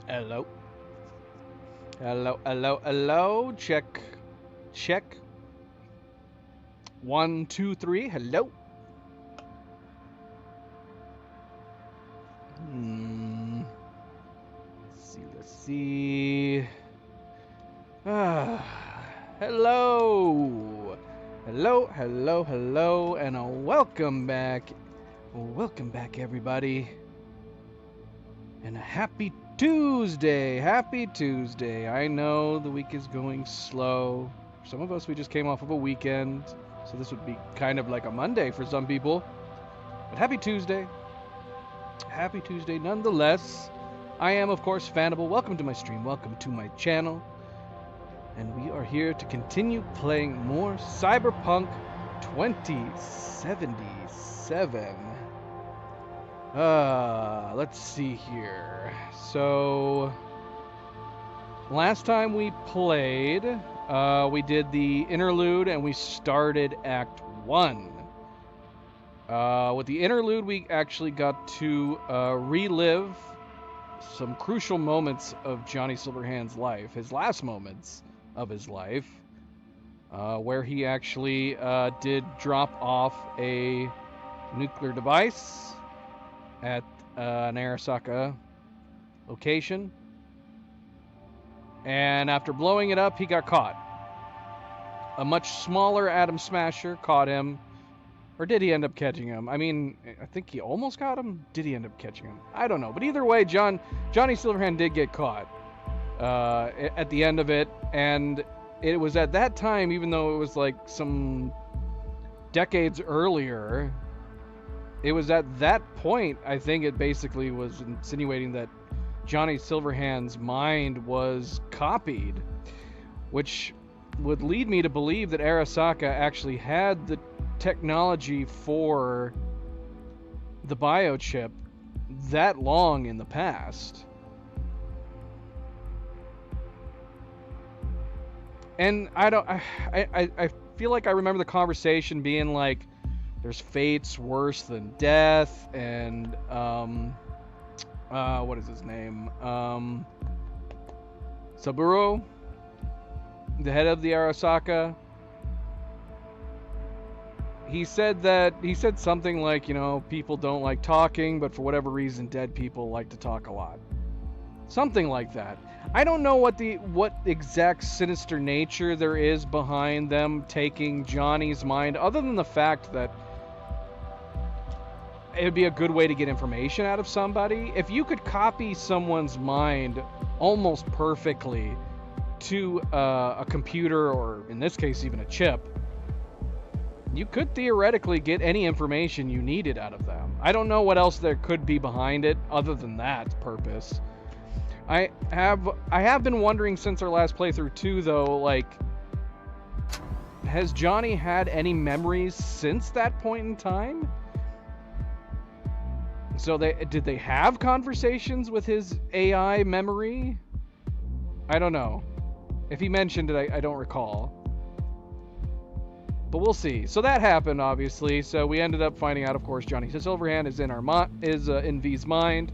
Hello. Hello, hello, hello. Check. Check. One, two, three. Hello. Hmm. Let's see. Ah. Hello. Hello, hello, hello, and a welcome back. Welcome back, everybody. And a happy Tuesday. Happy Tuesday. I know the week is going slow. For some of us, we just came off of a weekend. So this would be kind of like a Monday for some people. But happy Tuesday. Happy Tuesday nonetheless. I am, of course, Fanable. Welcome to my stream. Welcome to my channel. And we are here to continue playing more Cyberpunk 2077. Let's see here. So, last time we played, we did the interlude and we started Act 1. With the interlude, we actually got to relive some crucial moments of Johnny Silverhand's life, his last moments of his life, where he actually did drop off a nuclear device at an Arasaka location. And after blowing it up, he got caught. A much smaller Atom Smasher caught him. Or did he end up catching him? I mean, I think he almost caught him. Did he end up catching him? I don't know. But either way, Johnny Silverhand did get caught at the end of it. And it was at that time, even though it was like some decades earlier, it was at that point, I think it basically was insinuating that Johnny Silverhand's mind was copied, which would lead me to believe that Arasaka actually had the technology for the biochip that long in the past. And I feel like I remember the conversation being like, there's fates worse than death, and what is his name? Saburo, the head of the Arasaka. He said something like, people don't like talking, but for whatever reason, dead people like to talk a lot. Something like that. I don't know what exact sinister nature there is behind them taking Johnny's mind, other than the fact that it would be a good way to get information out of somebody. If you could copy someone's mind almost perfectly to a computer, or in this case, even a chip, you could theoretically get any information you needed out of them. I don't know what else there could be behind it other than that purpose. I have been wondering since our last playthrough too, though, like, has Johnny had any memories since that point in time? So did they have conversations with his AI memory? I don't know. If he mentioned it, I don't recall. But we'll see. So that happened, obviously. So we ended up finding out, of course, Johnny Silverhand is in V's mind.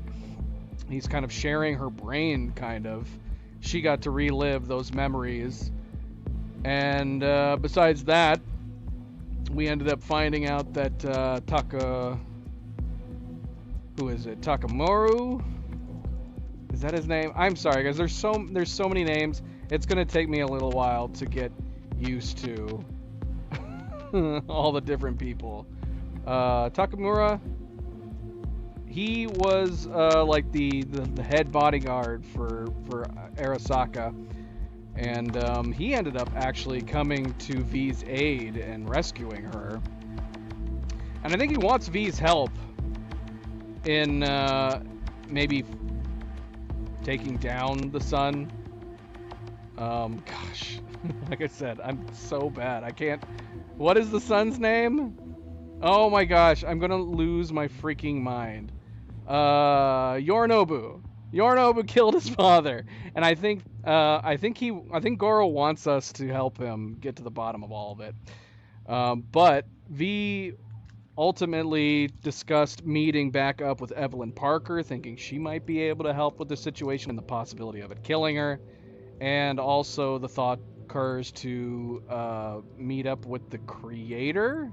He's kind of sharing her brain, kind of. She got to relive those memories. And besides that, we ended up finding out that Takamura? Is that his name? I'm sorry, guys. There's so many names. It's gonna take me a little while to get used to all the different people. Takamura, he was like the head bodyguard for Arasaka, and he ended up actually coming to V's aid and rescuing her. And I think he wants V's help in maybe taking down the sun. Gosh, like I said, I'm so bad. I can't. What is the sun's name? Oh my gosh, I'm gonna lose my freaking mind. Yorinobu. Yorinobu killed his father, and I think Goro wants us to help him get to the bottom of all of it. But V ultimately discussed meeting back up with Evelyn Parker, thinking she might be able to help with the situation and the possibility of it killing her. And also the thought occurs to meet up with the creator,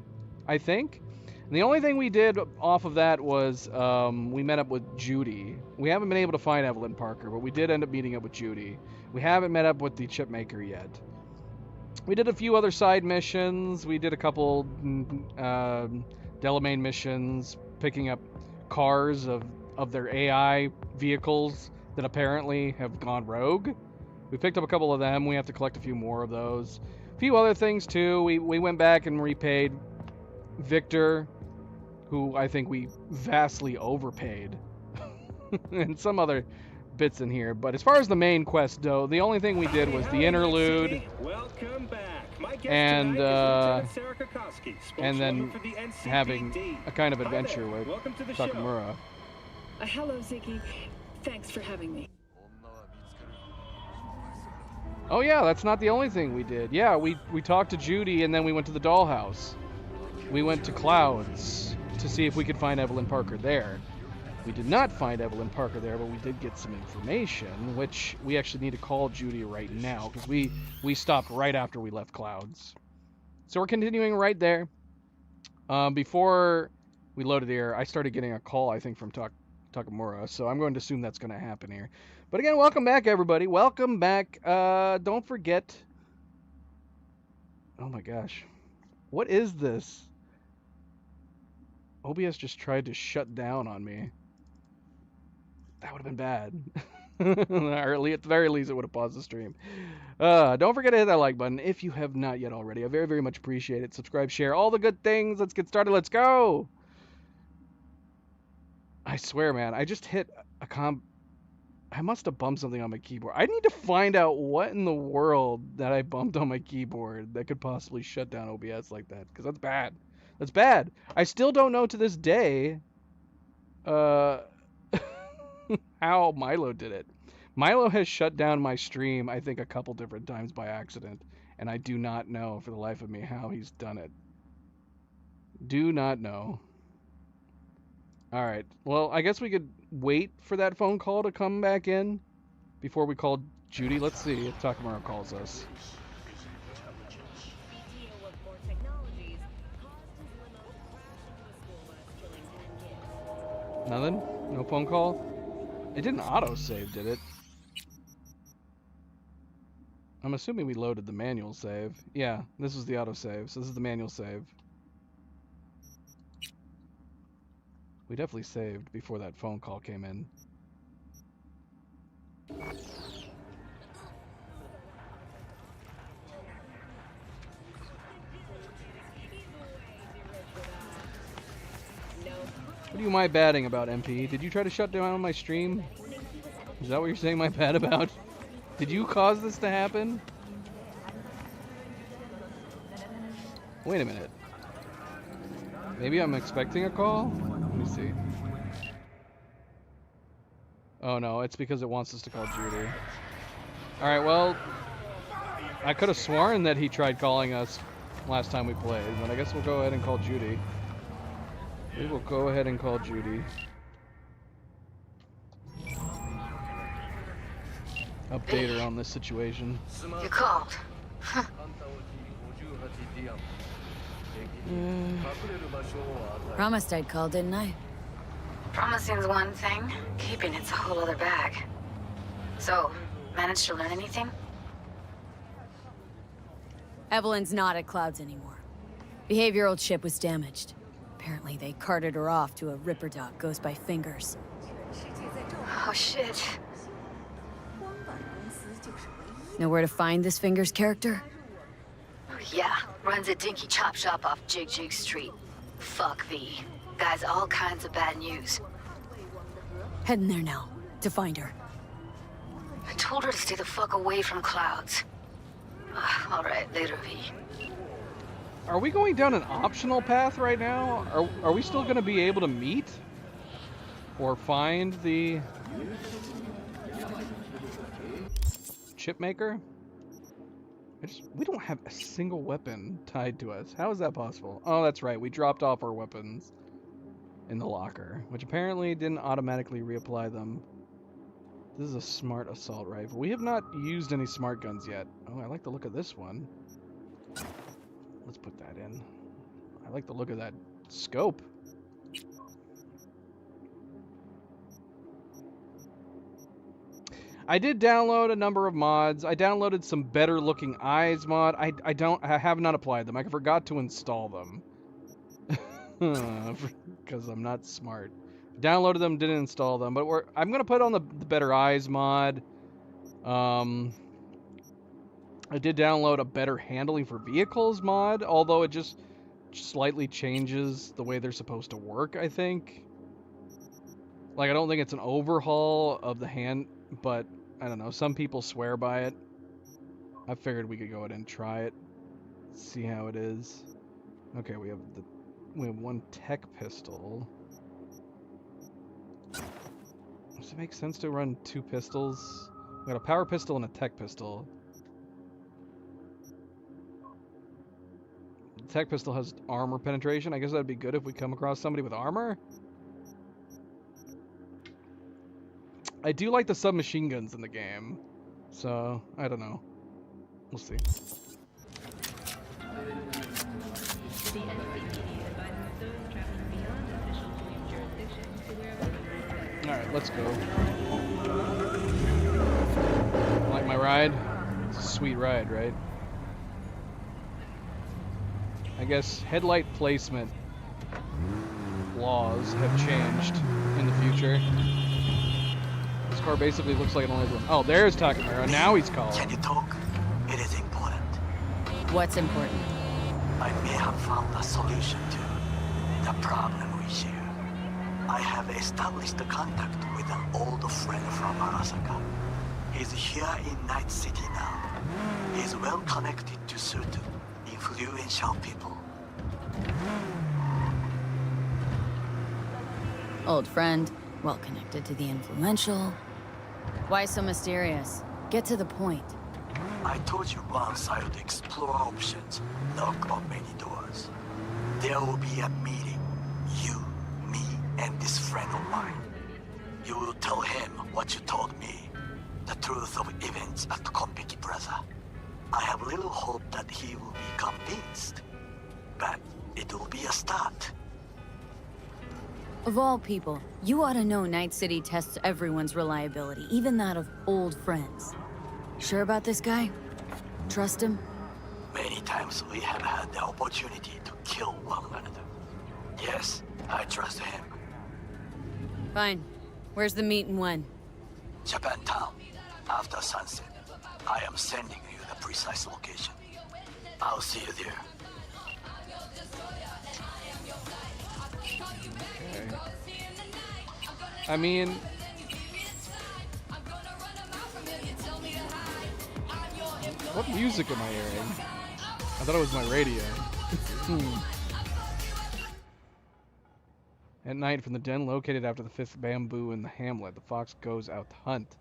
I think. And the only thing we did off of that was we met up with Judy. We haven't been able to find Evelyn Parker, but we did end up meeting up with Judy. We haven't met up with the chipmaker yet. We did a few other side missions. We did a couple Delamain missions, picking up cars of their AI vehicles that apparently have gone rogue. We picked up a couple of them. We have to collect a few more of those. A few other things too. We went back and repaid Victor, who I think we vastly overpaid, and some other bits in here. But as far as the main quest, though, the only thing we did was the interlude. Welcome back. My guest And Sarah Kokoski, and then for the NCPD. having a kind of adventure with Welcome to the show. Takamura. Hello, Ziggy. Thanks for having me. Oh yeah, that's not the only thing we did. Yeah, we talked to Judy, and then we went to the dollhouse. We went to Clouds to see if we could find Evelyn Parker there. We did not find Evelyn Parker there, but we did get some information, which we actually need to call Judy right now, because we stopped right after we left Clouds. So we're continuing right there. Before we loaded here, I started getting a call, I think, from Takamura, so I'm going to assume that's going to happen here. But again, welcome back, everybody. Welcome back. Don't forget... Oh my gosh. What is this? OBS just tried to shut down on me. That would have been bad. Or at the very least, it would have paused the stream. Don't forget to hit that like button if you have not yet already. I very, very much appreciate it. Subscribe, share, all the good things. Let's get started. Let's go! I swear, man, I just hit a I must have bumped something on my keyboard. I need to find out what in the world that I bumped on my keyboard that could possibly shut down OBS like that, because that's bad. That's bad. I still don't know to this day how Milo did it. Milo has shut down my stream, I think, a couple different times by accident, and I do not know for the life of me how he's done it. Do not know. Alright, well, I guess we could wait for that phone call to come back in before we call Judy. Let's see if Takamura calls us. Nothing? No phone call? It didn't auto-save, did it? I'm assuming we loaded the manual save. Yeah, this was the auto-save, so this is the manual save. We definitely saved before that phone call came in. What do you mind batting about, MP? Did you try to shut down my stream? Is that what you're saying my bad about? Did you cause this to happen? Wait a minute. Maybe I'm expecting a call? Let me see. Oh no, it's because it wants us to call Judy. Alright, well, I could have sworn that he tried calling us last time we played, but I guess we'll go ahead and call Judy. We will go ahead and call Judy. Update her on this situation. You called. Promised I'd call, didn't I? Promising's one thing, keeping it's a whole other bag. So, managed to learn anything? Evelyn's not at Clouds anymore. Behavioral chip was damaged. Apparently they carted her off to a Ripper dog goes by Fingers. Oh shit. Know where to find this Fingers character? Yeah, runs a dinky chop shop off Jig Jig Street. Fuck V. Guy's all kinds of bad news. Heading there now, to find her. I told her to stay the fuck away from Clouds. Alright, later V. Are we going down an optional path right now? Are we still going to be able to meet? Or find the chip maker? We don't have a single weapon tied to us. How is that possible? Oh, that's right. We dropped off our weapons in the locker, which apparently didn't automatically reapply them. This is a smart assault rifle. We have not used any smart guns yet. Oh, I like the look of this one. Let's put that in. I like the look of that scope. I did download a number of mods. I downloaded some Better Looking Eyes mod. I have not applied them. I forgot to install them. Because I'm not smart. Downloaded them, didn't install them, but I'm gonna put on the Better Eyes mod. I did download a Better Handling for Vehicles mod, although it just slightly changes the way they're supposed to work, I think. Like, I don't think it's an overhaul of the hand, but I don't know. Some people swear by it. I figured we could go ahead and try it, see how it is. Okay, we have one tech pistol. Does it make sense to run two pistols? We got a power pistol and a tech pistol. The tech pistol has armor penetration. I guess that'd be good if we come across somebody with armor. I do like the submachine guns in the game, so I don't know. We'll see. Alright, let's go. Like my ride? It's a sweet ride, right? I guess headlight placement laws have changed in the future. This car basically looks like it only has one. Oh, there's Takamura. Now he's calling. Can you talk? It is important. What's important? I may have found a solution to the problem we share. I have established a contact with an old friend from Arasaka. He's here in Night City now. He's well connected to certain influential people. Old friend, well connected to the influential. Why so mysterious? Get to the point. I told you once I would explore options, knock on many doors. There will be a meeting. You, me, and this friend of mine. You will tell him what you told me. The truth of events at Konpeki Plaza. I have little hope that he will be convinced. But it will be a start. Of all people, you ought to know Night City tests everyone's reliability, even that of old friends. Sure about this guy? Trust him? Many times we have had the opportunity to kill one another. Yes, I trust him. Fine. Where's the meet and when? Japantown. After sunset. I am sending you the precise location. I'll see you there. Okay. I mean, what music am I hearing? I thought it was my radio. At night, from the den located after the fifth bamboo in the hamlet, the fox goes out to hunt.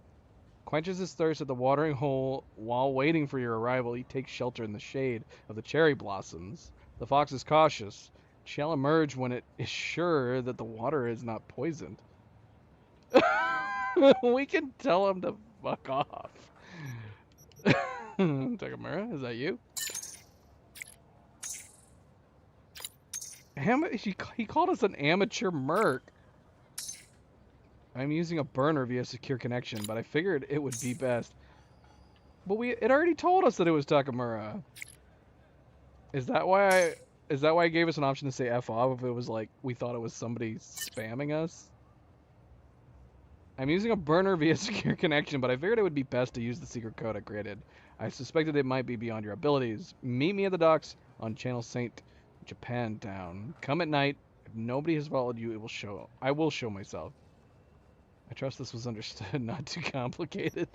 Quenches his thirst at the watering hole. While waiting for your arrival, he takes shelter in the shade of the cherry blossoms. The fox is cautious. Shall emerge when it is sure that the water is not poisoned. We can tell him to fuck off. Takamura, is that you? He called us an amateur merc. I'm using a burner via secure connection, but I figured it would be best. But it already told us that it was Takamura. Is that why it gave us an option to say F off if it was like we thought it was somebody spamming us? I'm using a burner via secure connection, but I figured it would be best to use the secret code I created. I suspected it might be beyond your abilities. Meet me at the docks on Channel St. Japantown. Come at night. If nobody has followed you, I will show myself. I trust this was understood, not too complicated.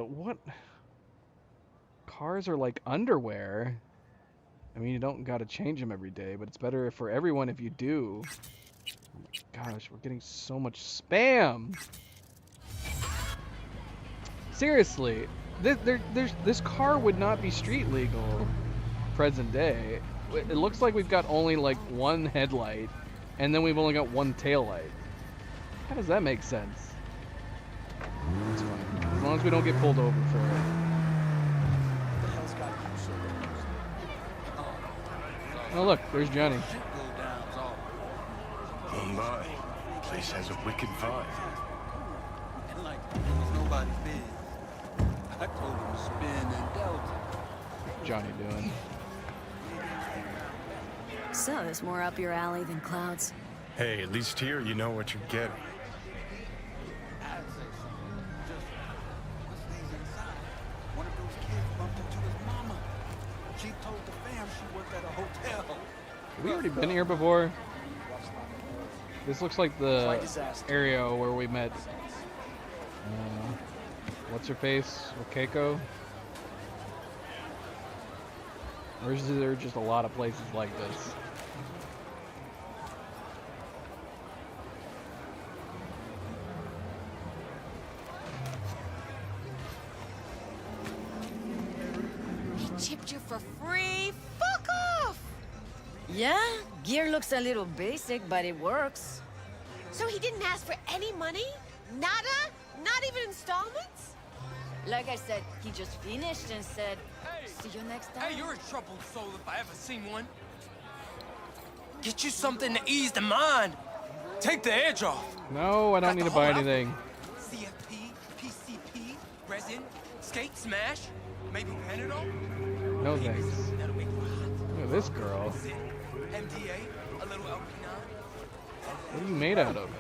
What? cars are like underwear. I mean, you don't gotta change them every day, but it's better for everyone if you do. Oh my gosh, we're getting so much spam. Seriously, this car would not be street legal present day. It looks like we've got only like one headlight, and then we've only got one tail light. How does that make sense? It's fine, as long as we don't get pulled over for it. Oh look, there's Johnny. Oh my, place has a wicked vibe. And like it was nobody's bed. I told him to spin and Delta. What's Johnny doing? So, there's more up your alley than clouds. Hey, at least here you know what you're getting. I'd say something. Just the stays inside. One of those kids bumped into his mama. She told the fam she worked at a hotel. Have we already been here before? This looks like the area where we met. What's her face? Keiko? Or is there just a lot of places like this? He chipped you for free? Fuck off! Yeah, gear looks a little basic, but it works. So he didn't ask for any money? Nada? Not even installments? Like I said, he just finished and said, see you next time. Hey, you're a troubled soul if I ever seen one. Get you something to ease the mind. Take the edge off. No, I don't need to buy anything. CFP, PCP, resin, skate smash, maybe Panadol? No thanks. That'll make you hot. Look at this girl. MDA, a little Alpina. What are you made out of?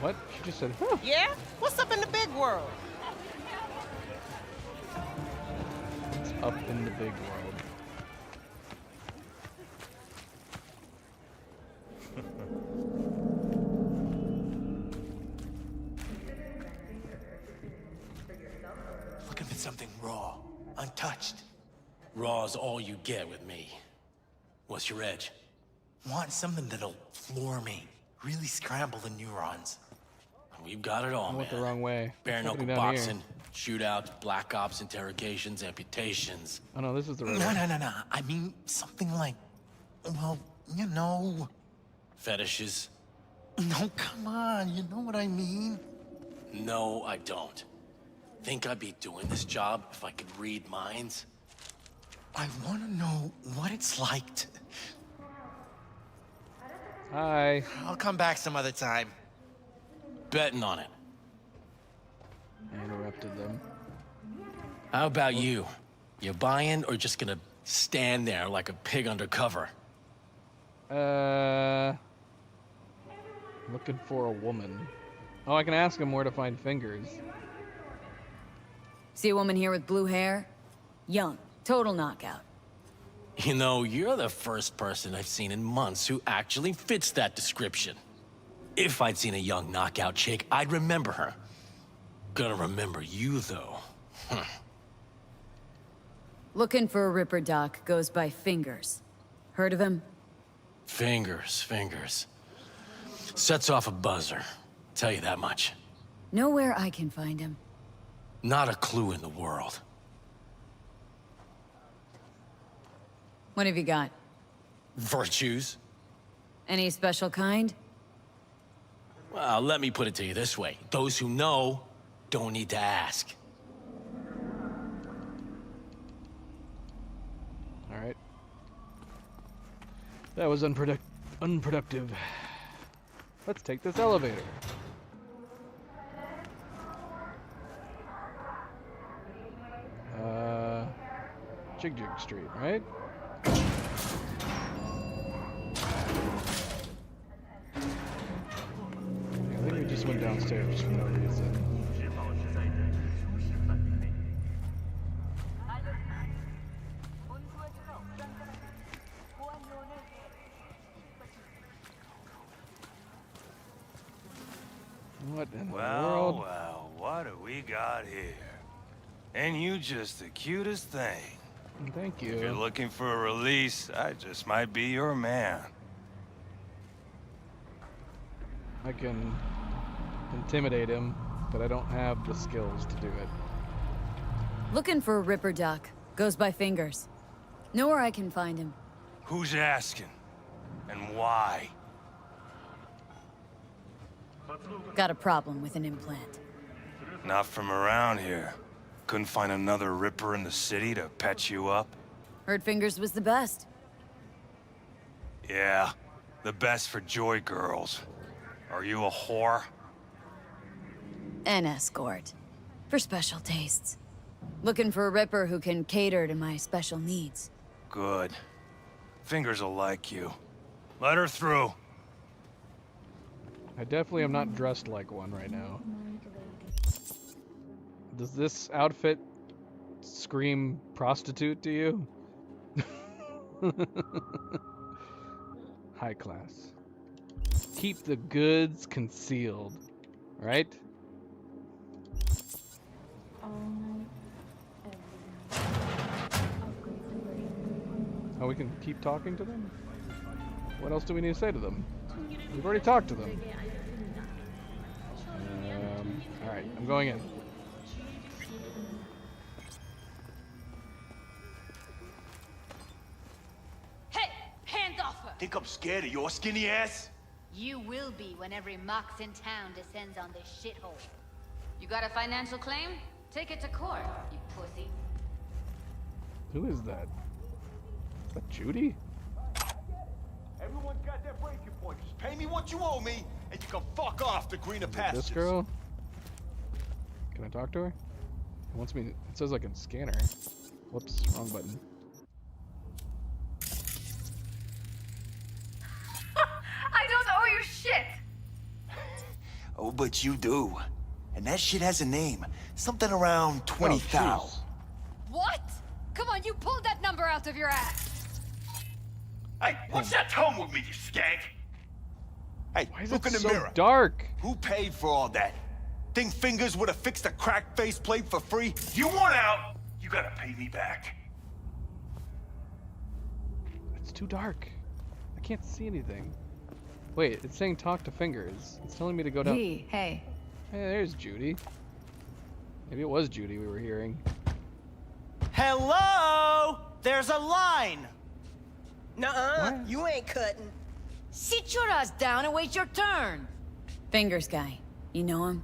What? She just said, huh. Yeah? What's up in the big world? It's up in the big world. Looking for something raw, untouched. Raw's all you get with me. What's your edge? Want something that'll floor me, really scramble the neurons. We've got it all, I man. went the wrong way. Bare What's knuckle happening down boxing, shootouts, black ops, interrogations, amputations. Oh no, this is the right No, way. no, no, no. I mean, something like, well, you know. Fetishes? No, come on, you know what I mean? No, I don't. Think I'd be doing this job if I could read minds? I want to know what it's like to... Hi. I'll come back some other time. Betting on it. I interrupted them. How about you? You buying or just gonna stand there like a pig undercover? Looking for a woman. Oh, I can ask him where to find fingers. See a woman here with blue hair? Young, total knockout. You know, you're the first person I've seen in months who actually fits that description. If I'd seen a young knockout chick, I'd remember her. Gonna remember you, though. Looking for a Ripper Doc goes by Fingers. Heard of him? Fingers. Sets off a buzzer. Tell you that much. Nowhere I can find him. Not a clue in the world. What have you got? Virtues? Any special kind? Well, let me put it to you this way. Those who know don't need to ask. All right. That was unproductive. Let's take this elevator. Jig Street, right? I think we just went downstairs for no reason. What in the world? Well, what do we got here? And you just the cutest thing. Thank you. If you're looking for a release, I just might be your man. I can intimidate him, but I don't have the skills to do it. Looking for a Ripper Doc. Goes by Fingers. Know where I can find him. Who's asking? And why? Got a problem with an implant. Not from around here. Couldn't find another Ripper in the city to patch you up? Heard Fingers was the best. Yeah, the best for Joy girls. Are you a whore? An escort. For special tastes. Looking for a Ripper who can cater to my special needs. Good. Fingers will like you. Let her through. I definitely am not dressed like one right now. Does this outfit scream prostitute to you? High class. Keep the goods concealed, right? Oh, we can keep talking to them? What else do we need to say to them? We've already talked to them. Alright, I'm going in. Hey, hands off her! Think I'm scared of your skinny ass? You will be when every Mox in town descends on this shithole. You got a financial claim? Take it to court, you pussy. Who is that? Is that Judy? Everyone's got their breaking point. Just pay me what you owe me, and you can fuck off the greener pastures. This girl? Can I talk to her? It wants me. It says I can scan her. Whoops, wrong button. I don't owe you shit! Oh, but you do. And that shit has a name. Something around 20,000. What? Come on, you pulled that number out of your ass! Hey, what's that tone with me, you skank? Hey, Why is look it in the so mirror. dark? Who paid for all that? Think Fingers would have fixed a cracked faceplate for free? You want out, you gotta pay me back. It's too dark. I can't see anything. Wait, it's saying talk to Fingers. It's telling me to go down. Hey. Hey, there's Judy. Maybe it was Judy we were hearing. Hello? There's a line. Nuh-uh, What? you ain't cutting. Sit your ass down and wait your turn. Fingers guy. You know him?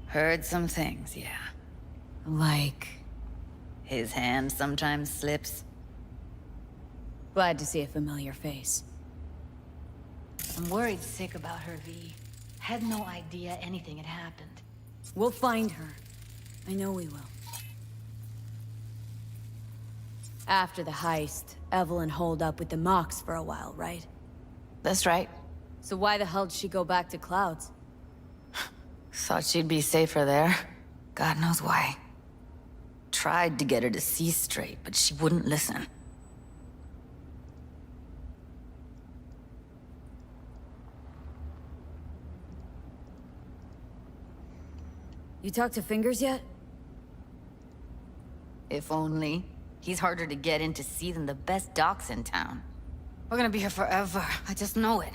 Heard some things, yeah. Like... His hand sometimes slips. Glad to see a familiar face. I'm worried sick about her, V. Had no idea anything had happened. We'll find her. I know we will. After the heist, Evelyn holed up with the Mox for a while, right? That's right. So why the hell did she go back to Clouds? Thought she'd be safer there. God knows why. Tried to get her to see straight, but she wouldn't listen. You talked to Fingers yet? If only. He's harder to get in to see than the best docs in town. We're gonna be here forever. I just know it.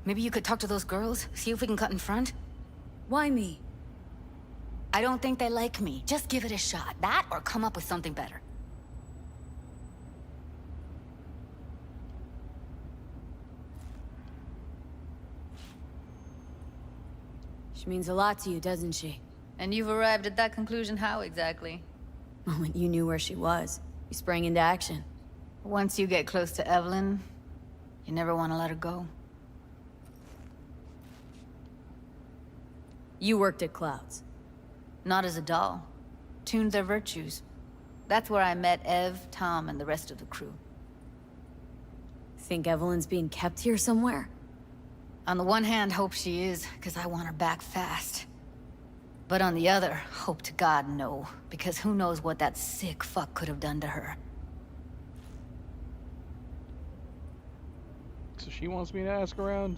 Maybe you could talk to those girls, see if we can cut in front? Why me? I don't think they like me. Just give it a shot. That or come up with something better. She means a lot to you, doesn't she? And you've arrived at that conclusion how exactly? The moment you knew where she was, you sprang into action. Once you get close to Evelyn, you never want to let her go. You worked at Clouds. Not as a doll. Tuned their virtues. That's where I met Ev, Tom, and the rest of the crew. Think Evelyn's being kept here somewhere? On the one hand, hope she is, because I want her back fast. But on the other, hope to God no, because who knows what that sick fuck could have done to her. So she wants me to ask around?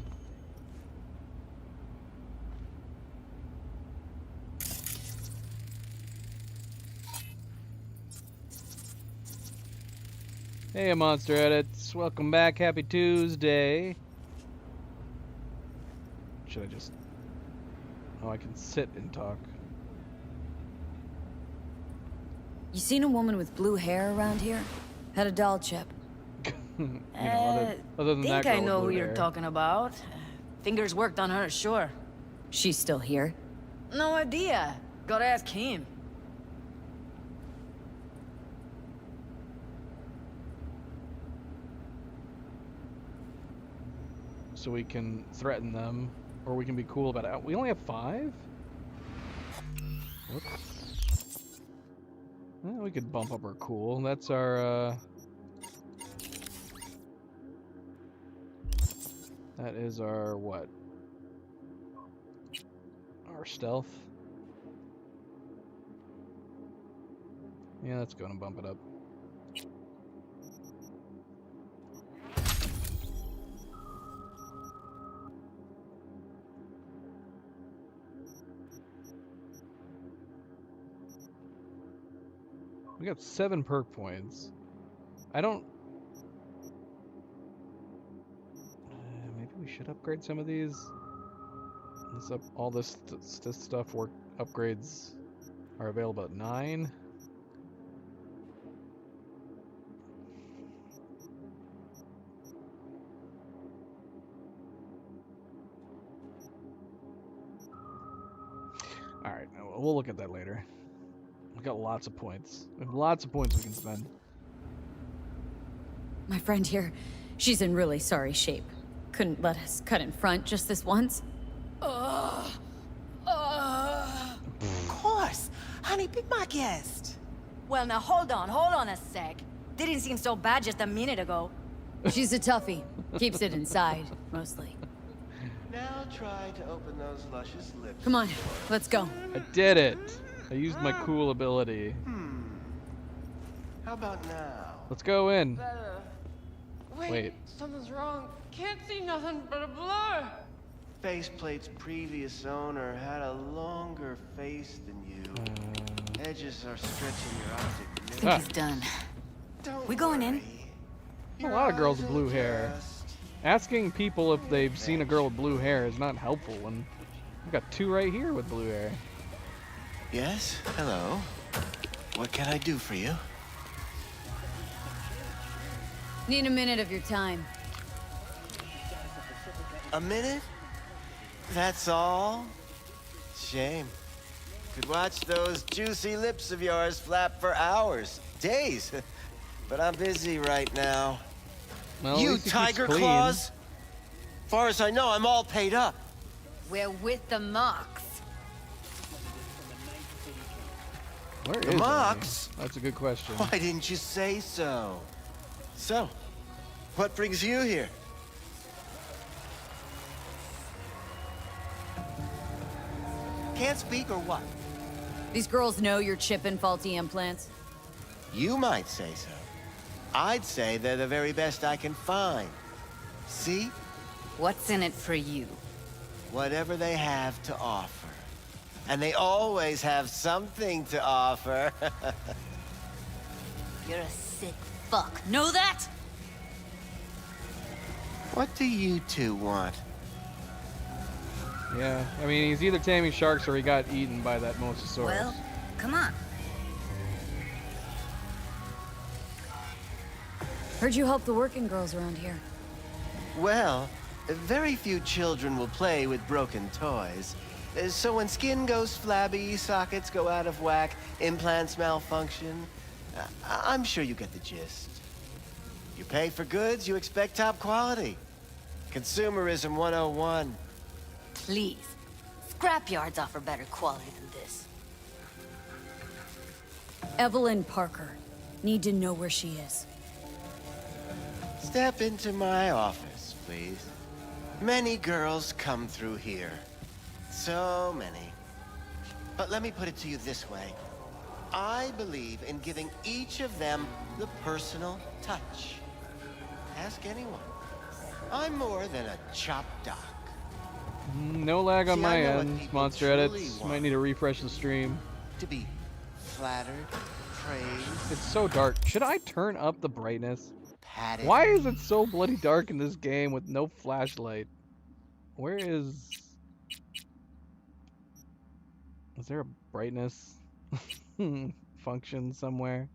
Hey, Monster Edits. Welcome back. Happy Tuesday. Should I just... Oh, I can sit and talk. You seen a woman with blue hair around here? Had a doll chip. You know, other than that girl I with know blue who you're hair. talking about. Fingers worked on her, sure. She's still here? No idea. Gotta ask him. So we can threaten them, or we can be cool about it. We only have 5? Whoops. Well, we could bump up our cool. That's our, that is our, what? Our stealth. Yeah, that's gonna bump it up. We got 7 perk points. I don't... maybe we should upgrade some of these. All this stuff upgrades are available at 9. Alright, we'll look at that later. We've got lots of points. We have lots of points we can spend. My friend here, she's in really sorry shape. Couldn't let us cut in front just this once. Of course. Honey, be my guest. Well, now hold on a sec. Didn't seem so bad just a minute ago. She's a toughie. Keeps it inside, mostly. Now try to open those luscious lips. Come on, let's go. I did it! I used my cool ability. How about now? Let's go in. Better. Wait. Something's wrong. Can't see nothing but a blur. Faceplate's previous owner had a longer face than you. Edges are stretching your optic I think he's done. We going in? A lot of girls with blue hair. Asking people if they've seen a girl with blue hair is not helpful when we've got 2 right here with blue hair. Yes? Hello. What can I do for you? Need a minute of your time. A minute? That's all? Shame. Could watch those juicy lips of yours flap for hours, days. But I'm busy right now. Well, You Tiger Claws? Far as I know, I'm all paid up. We're with the Mox. Where The is Mox? Amy? That's a good question. Why didn't you say so? So, what brings you here? Can't speak or what? These girls know you're chipping faulty implants. You might say so. I'd say they're the very best I can find. See? What's in it for you? Whatever they have to offer. And they always have something to offer. You're a sick fuck. Know that? What do you two want? Yeah, I mean, he's either taming sharks or he got eaten by that Mosasaurus. Well, come on. Heard you help the working girls around here. Well, very few children will play with broken toys. So when skin goes flabby, sockets go out of whack, implants malfunction, I'm sure you get the gist. You pay for goods, you expect top quality. Consumerism 101. Please. Scrapyards offer better quality than this. Evelyn Parker. Need to know where she is. Step into my office, please. Many girls come through here. So many. But let me put it to you this way. I believe in giving each of them the personal touch. Ask anyone. I'm more than a chop doc. No lag on See, my I know what end. people Monster truly Edits. want. Might need to refresh the stream. To be flattered, praised. It's so dark. Should I turn up the brightness? had it. Why is it so bloody dark in this game with no flashlight? Where is... Is there a brightness function somewhere?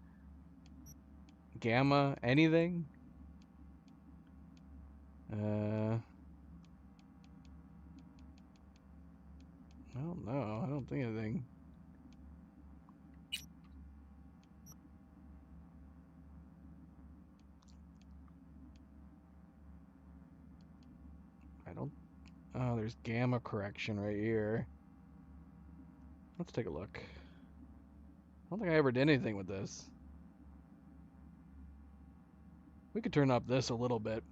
Gamma? Anything? I don't know. I don't think anything. I don't... Oh, there's gamma correction right here. Let's take a look. I don't think I ever did anything with this. We could turn up this a little bit.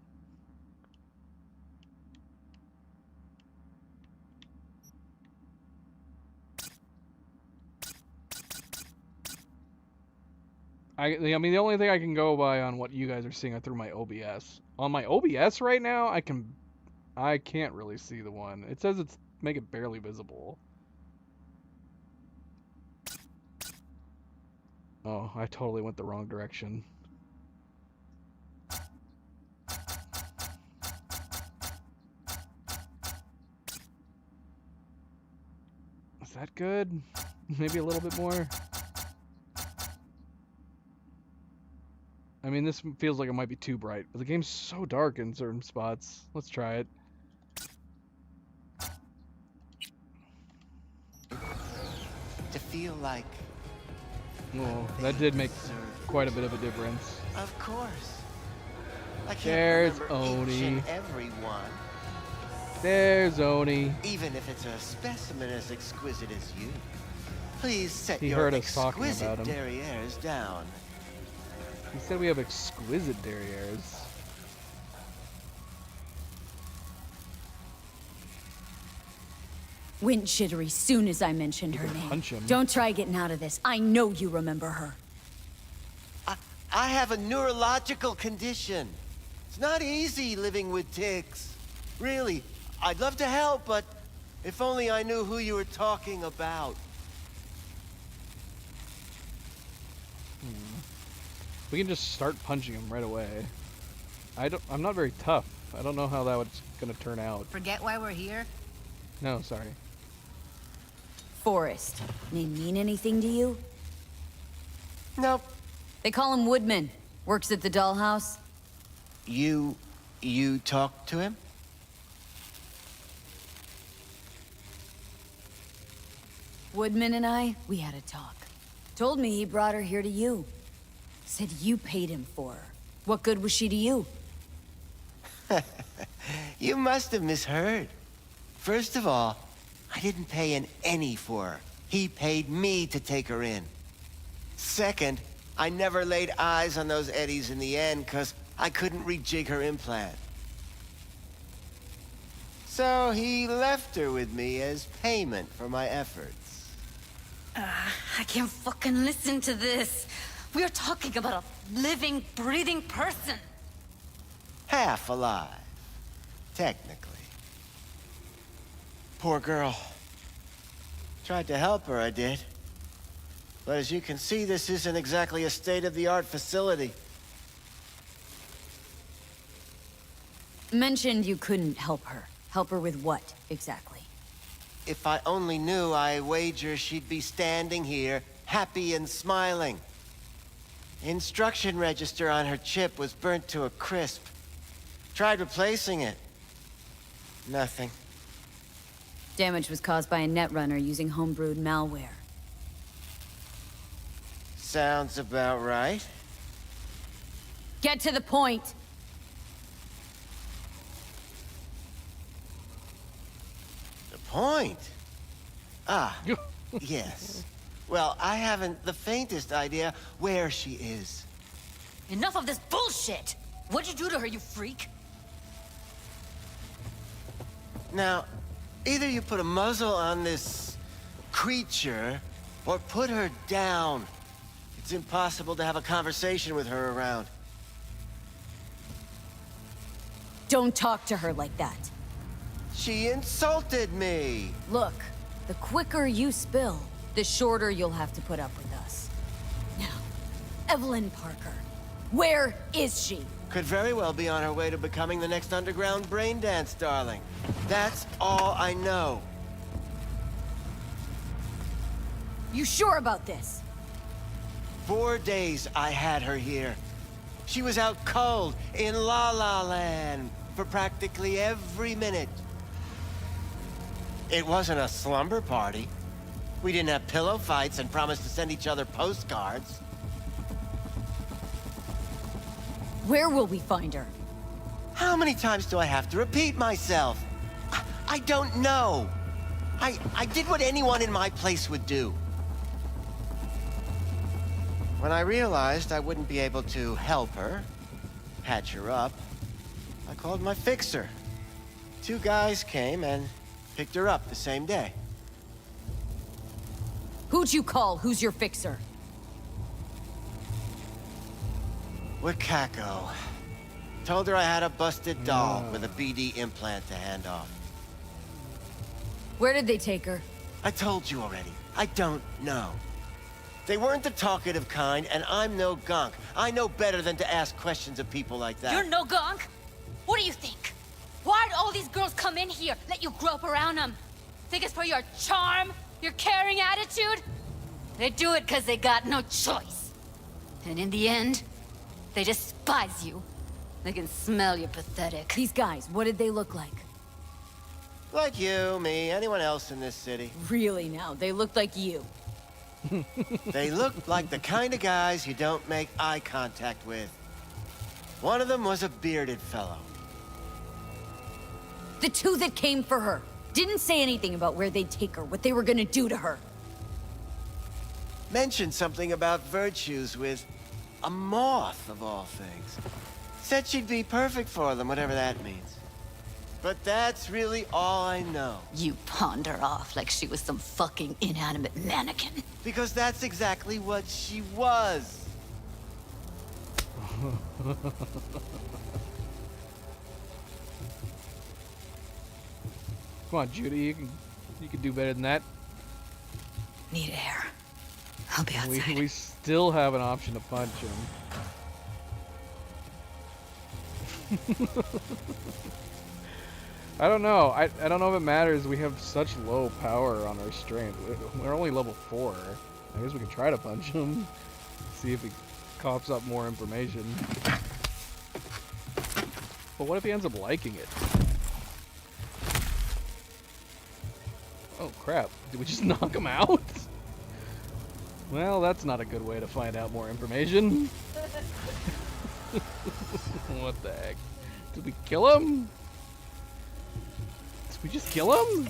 I mean, the only thing I can go by on what you guys are seeing are through my OBS. On my OBS right now, I can't really see the one. It says it's make it barely visible. Oh, I totally went the wrong direction. Is that good? Maybe a little bit more? I mean, this feels like it might be too bright, but the game's so dark in certain spots. Let's try it. To feel like... Oh, that did make quite a bit of a difference. Of course. I can't There's remember Oni. each and every one. There's Oni. Even if it's a specimen as exquisite as you. Please set He your heard us talking exquisite about him. derrieres down. He said we have exquisite derrieres. Went jittery soon as I mentioned her name. Punch him. Don't try getting out of this. I know you remember her. I have a neurological condition. It's not easy living with tics. Really, I'd love to help, but if only I knew who you were talking about. We can just start punching him right away. I'm not very tough. I don't know how that was gonna turn out. Forget why we're here? No, sorry. Forrest. Name mean anything to you? Nope. They call him Woodman. Works at the dollhouse. You talked to him? Woodman and I, we had a talk. Told me he brought her here to you. Said you paid him for her. What good was she to you? You must have misheard. First of all, I didn't pay an any for her. He paid me to take her in. Second, I never laid eyes on those eddies in the end because I couldn't rejig her implant. So he left her with me as payment for my efforts. I can't fucking listen to this. We're talking about a living, breathing person. Half alive, technically. Poor girl. Tried to help her, I did. But as you can see, this isn't exactly a state-of-the-art facility. Mentioned you couldn't help her. Help her with what, exactly? If I only knew, I wager she'd be standing here, happy and smiling. Instruction register on her chip was burnt to a crisp. Tried replacing it. Nothing. Damage was caused by a netrunner using homebrewed malware. Sounds about right. Get to the point! The point? Ah, yes. Well, I haven't the faintest idea where she is. Enough of this bullshit! What'd you do to her, you freak? Now, either you put a muzzle on this creature, or put her down. It's impossible to have a conversation with her around. Don't talk to her like that. She insulted me! Look, the quicker you spill, the shorter you'll have to put up with us. Now, Evelyn Parker, where is she? Could very well be on her way to becoming the next underground brain dance darling. That's all I know. You sure about this? 4 days I had her here. She was out cold in La La Land for practically every minute. It wasn't a slumber party. We didn't have pillow fights and promised to send each other postcards. Where will we find her? How many times do I have to repeat myself? I don't know. I did what anyone in my place would do. When I realized I wouldn't be able to help her, patch her up, I called my fixer. 2 guys came and picked her up the same day. Who'd you call? Who's your fixer? Wakako. Told her I had a busted doll with a BD implant to hand off. Where did they take her? I told you already. I don't know. They weren't the talkative kind, and I'm no gonk. I know better than to ask questions of people like that. You're no gunk? What do you think? Why'd all these girls come in here, let you grope around them? Think it's for your charm? Your caring attitude? They do it because they got no choice. And in the end, they despise you. They can smell you're pathetic. These guys, what did they look like? Like you, me, anyone else in this city. Really now, they looked like you. They looked like the kind of guys you don't make eye contact with. One of them was a bearded fellow. The 2 that came for her didn't say anything about where they'd take her, what they were gonna do to her. Mentioned something about virtues with a moth, of all things. Said she'd be perfect for them, whatever that means. But that's really all I know. You pawned her off like she was some fucking inanimate mannequin. Because that's exactly what she was. Come on, Judy, you can do better than that. Need air. I'll be outside. We still have an option to punch him. I don't know. I don't know if it matters. We have such low power on our strength. We're only level 4. I guess we can try to punch him. See if he coughs up more information. But what if he ends up liking it? Oh crap. Did we just knock him out? Well, that's not a good way to find out more information. What the heck? Did we kill him? Did we just kill him?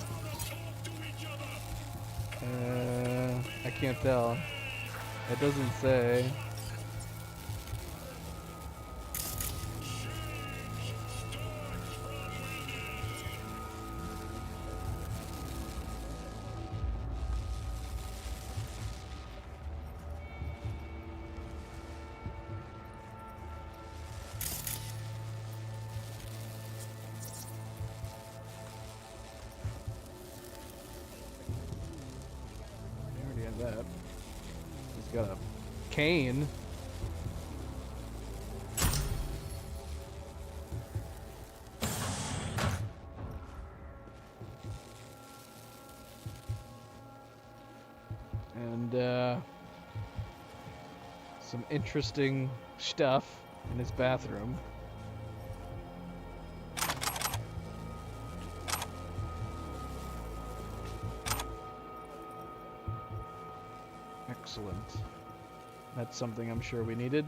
I can't tell. It doesn't say. That. He's got a cane. And some interesting stuff in his bathroom. Excellent. That's something I'm sure we needed.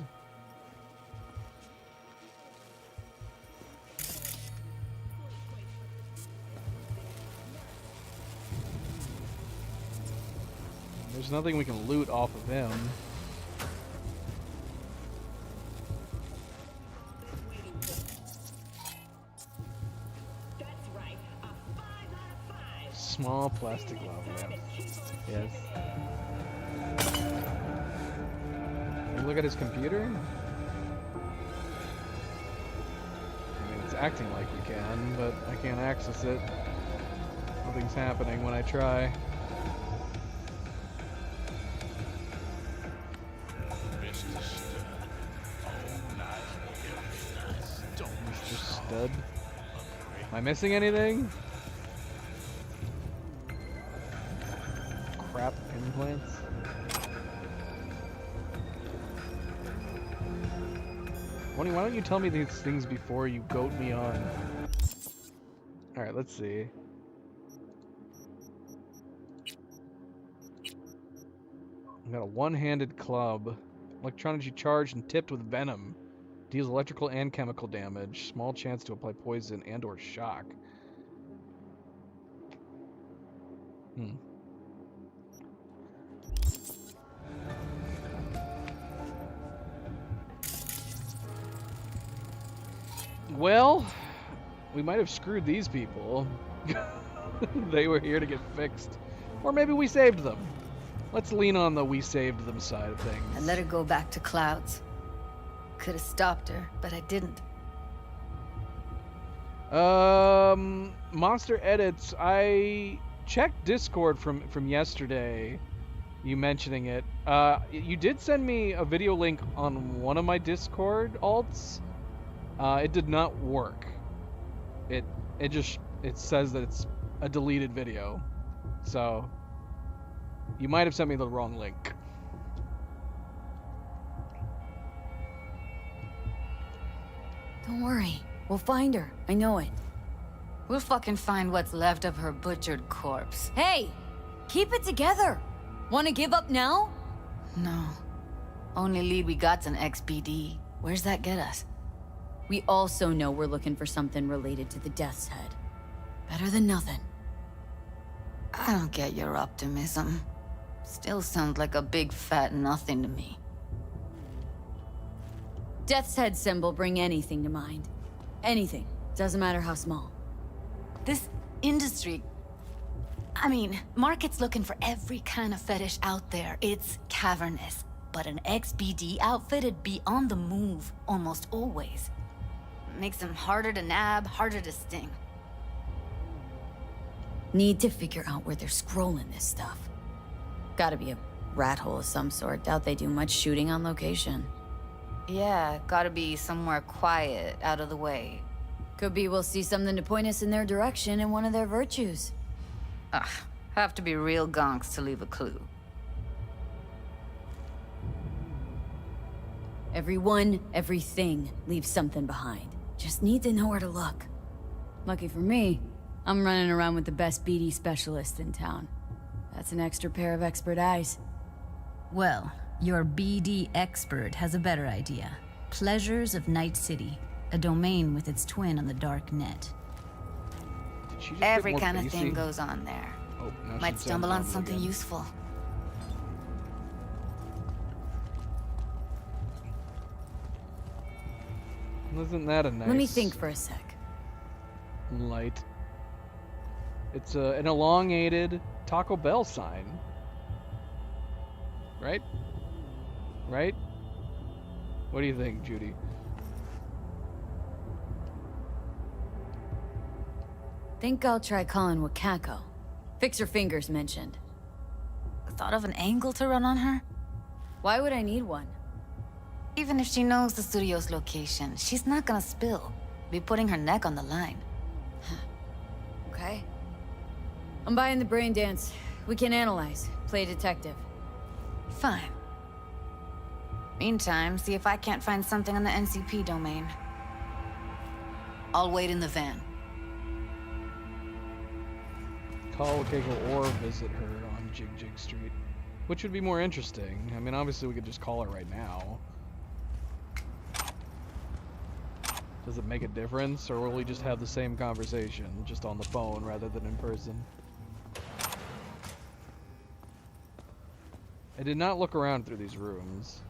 There's nothing we can loot off of him. Small plastic lava lamp. Yes. Can you look at his computer? I mean, it's acting like you can, but I can't access it. Nothing's happening when I try. dud. Am I missing anything? Crap implants. Why don't you tell me these things before you goat me on? Alright, let's see. I got a one-handed club. Electronically charged and tipped with venom. Deals electrical and chemical damage. Small chance to apply poison and or shock. Well, we might have screwed these people. They were here to get fixed. Or maybe we saved them. Let's lean on the we saved them side of things. I let her go back to Clouds. Could have stopped her, but I didn't. Monster Edits, I checked Discord from yesterday, you mentioning it. You did send me a video link on one of my Discord alts. It did not work. It says that it's a deleted video. So you might have sent me the wrong link. Don't worry. We'll find her. I know it. We'll fucking find what's left of her butchered corpse. Hey! Keep it together! Wanna give up now? No. Only lead we got's an XBD. Where's that get us? We also know we're looking for something related to the Death's Head. Better than nothing. I don't get your optimism. Still sounds like a big fat nothing to me. Death's Head symbol bring anything to mind. Anything. Doesn't matter how small. This industry... I mean, market's looking for every kind of fetish out there. It's cavernous. But an XBD outfit'd be on the move almost always. Makes them harder to nab, harder to sting. Need to figure out where they're scrolling this stuff. Gotta be a rat hole of some sort. Doubt they do much shooting on location. Yeah, gotta be somewhere quiet, out of the way. Could be we'll see something to point us in their direction in one of their virtues. Ugh, have to be real gonks to leave a clue. Everyone, everything leaves something behind. Just need to know where to look. Lucky for me, I'm running around with the best BD specialist in town. That's an extra pair of expert eyes. Well, your BD expert has a better idea. Pleasures of Night City, a domain with its twin on the dark net. Every kind of thing goes on there. Oh, now Might she stumble on sounds something again. useful. Isn't that a nice... Let me think for a sec. Light. It's an elongated Taco Bell sign. Right? Right? What do you think, Judy? Think I'll try calling Wakako. Fix her fingers mentioned. Thought of an angle to run on her? Why would I need one? Even if she knows the studio's location, she's not gonna spill. Be putting her neck on the line. Okay. I'm buying the brain dance. We can analyze. Play detective. Fine. Meantime, see if I can't find something on the NCP domain. I'll wait in the van. Call Wakako or visit her on Jig Jig Street. Which would be more interesting? I mean, obviously we could just call her right now. Does it make a difference, or will we just have the same conversation, just on the phone rather than in person? I did not look around through these rooms.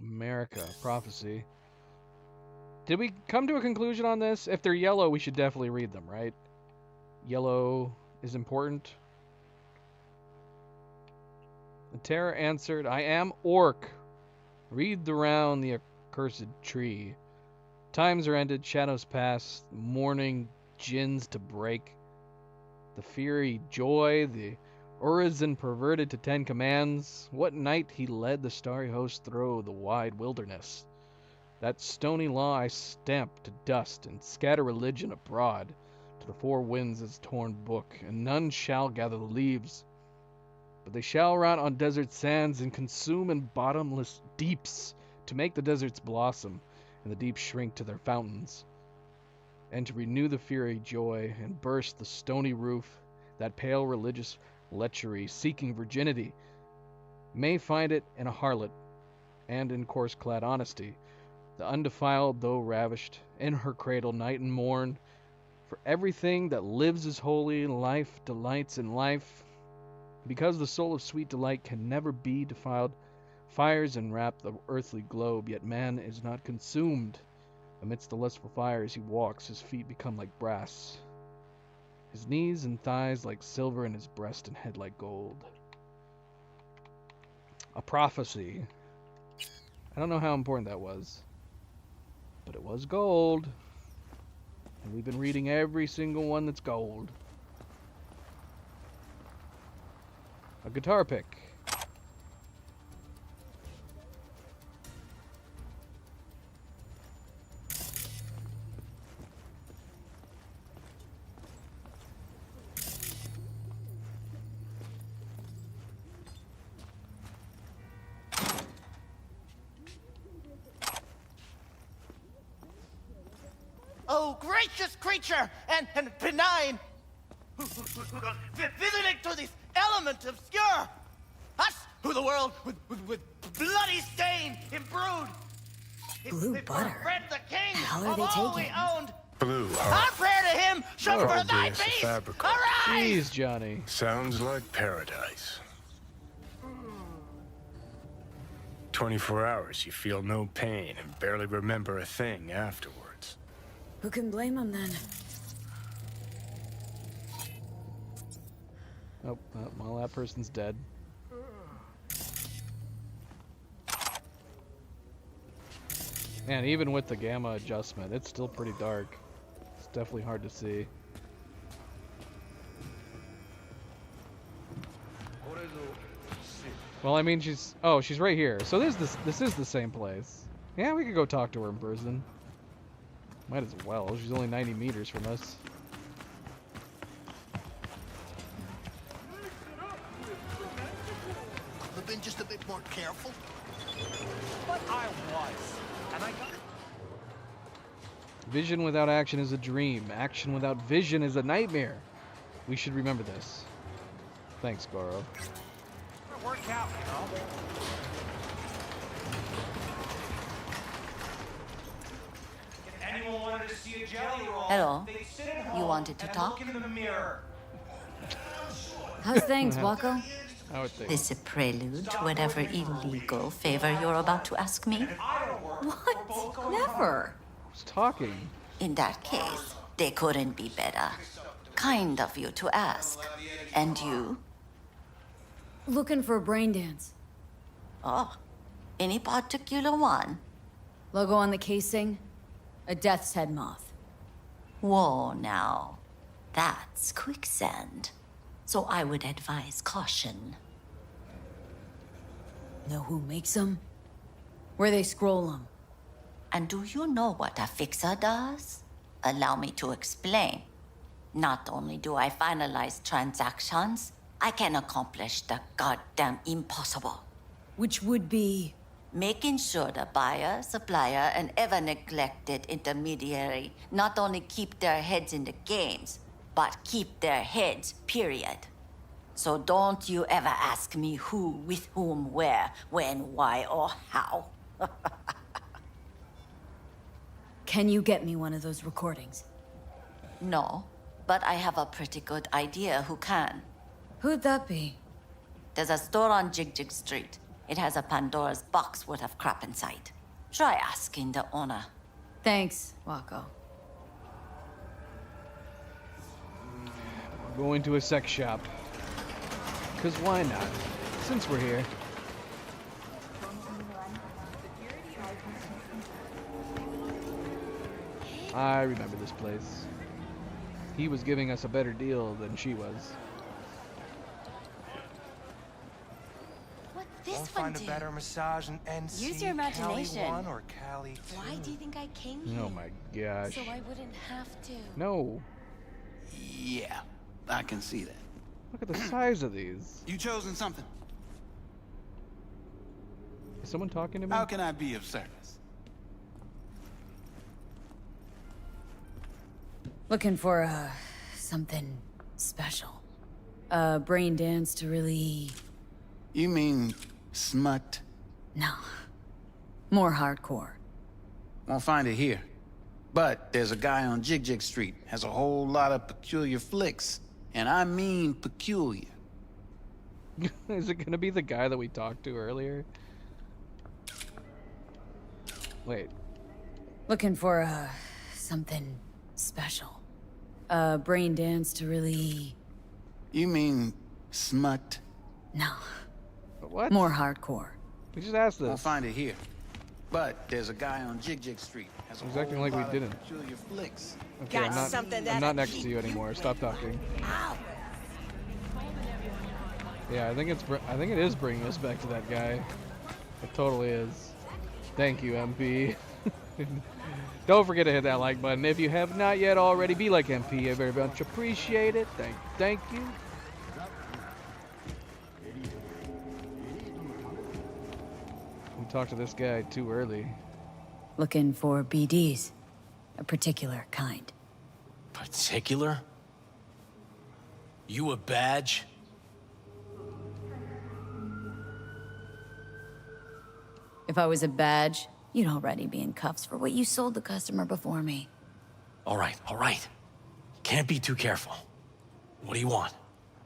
America, prophecy. Did we come to a conclusion on this? If they're yellow, we should definitely read them, right? Yellow is important. The terror answered, I am Orc. Read the round the accursed tree. Times are ended, shadows pass, morning gins to break. The Fury Joy, the Urizen perverted to 10 commands. What night he led the starry host through the wide wilderness. That stony law I stamp to dust and scatter religion abroad to the four winds as torn book, and none shall gather the leaves, but they shall rot on desert sands and consume in bottomless deeps to make the deserts blossom and the deeps shrink to their fountains, and to renew the fury joy and burst the stony roof. That pale religious lechery seeking virginity may find it in a harlot and in coarse-clad honesty, the undefiled though ravished in her cradle night and morn. For everything that lives is holy, life delights in life. Because the soul of sweet delight can never be defiled, fires enwrap the earthly globe, yet man is not consumed. Amidst the lustful fires he walks, his feet become like brass, his knees and thighs like silver, and his breast and head like gold. A prophecy. I don't know how important that was, but it was gold. And we've been reading every single one that's gold. A guitar pick. Oh, gracious creature and benign, visiting to this element obscure, us who the world with bloody stain imbrued. Blue butter. Fred the king How are of they all we taking? owned. Blue, Our prayer to him shall for thy Obvious peace. fabric. Arise! Jeez, Johnny. Sounds like paradise. 24 hours, you feel no pain and barely remember a thing afterwards. Who can blame him then? Oh, well, that person's dead. Man, even with the gamma adjustment, it's still pretty dark. It's definitely hard to see. Well, I mean, she's right here. So this is the same place. Yeah, we could go talk to her in person. Might as well. She's only 90 meters from us. Could have been just a bit more careful. But I was, and I got. Vision without action is a dream. Action without vision is a nightmare. We should remember this. Thanks, Goro. It worked out, you know. Anyone wanted to see a jelly roll? Hello. They'd sit at You home wanted to and talk? look in the mirror. How's things, Wako? I would think. This a prelude to whatever illegal favor you're about to ask me? What? Never. Who's talking? In that case, they couldn't be better. Kind of you to ask. And you? Looking for a brain dance. Oh, any particular one? Logo on the casing? A death's head moth. Whoa, now. That's quicksand. So I would advise caution. Know who makes them? Where they scroll them? And do you know what a fixer does? Allow me to explain. Not only do I finalize transactions, I can accomplish the goddamn impossible. Which would be? Making sure the buyer, supplier, and ever neglected intermediary not only keep their heads in the games, but keep their heads, period. So don't you ever ask me who, with whom, where, when, why, or how. Can you get me one of those recordings? No, but I have a pretty good idea who can. Who'd that be? There's a store on Jig Jig Street. It has a Pandora's box worth of crap inside. Try asking the owner. Thanks, Wako. Going to a sex shop. Because why not? Since we're here. I remember this place. he was giving us a better deal than she was. This Won't one find a do? better massage in NC, Use your imagination. Cali 1 or Cali 2. Why do you think I came here? Oh my gosh. So I wouldn't have to. No. Yeah, I can see that. Look at the size of these. You chosen something? Is someone talking to me? How can I be of service? Looking for, something special. A brain dance to really... You mean smut? No. More hardcore. Won't find it here. But there's a guy on Jig Jig Street, has a whole lot of peculiar flicks. And I mean peculiar. Is it gonna be the guy that we talked to earlier? Wait. Looking for, something special. A brain dance to really... You mean smut? No. What? More hardcore. We just asked this. Won't find it here. But there's a guy on Jig Jig Street, has a He's whole acting like we lot of didn't. peculiar flicks. Okay, Got something I'm that'll not next keep to you anymore. Stop talking. Ow. Yeah, I think it is bringing us back to that guy. It totally is. Thank you, MP. Don't forget to hit that like button if you have not yet already. Be like MP. I very much appreciate it. Thank you. We talked to this guy too early. Looking for BDs. A particular kind. Particular? You a badge? If I was a badge, you'd already be in cuffs for what you sold the customer before me. All right. Can't be too careful. What do you want?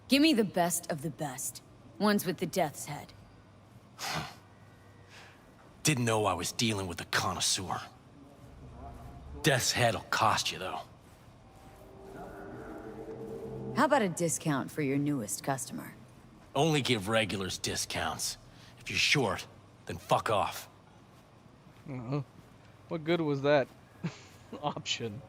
Give me the best of the best. Ones with the death's head. Didn't know I was dealing with a connoisseur. Death's head'll cost you, though. How about a discount for your newest customer? Only give regulars discounts. If you're short, then fuck off. What good was that option?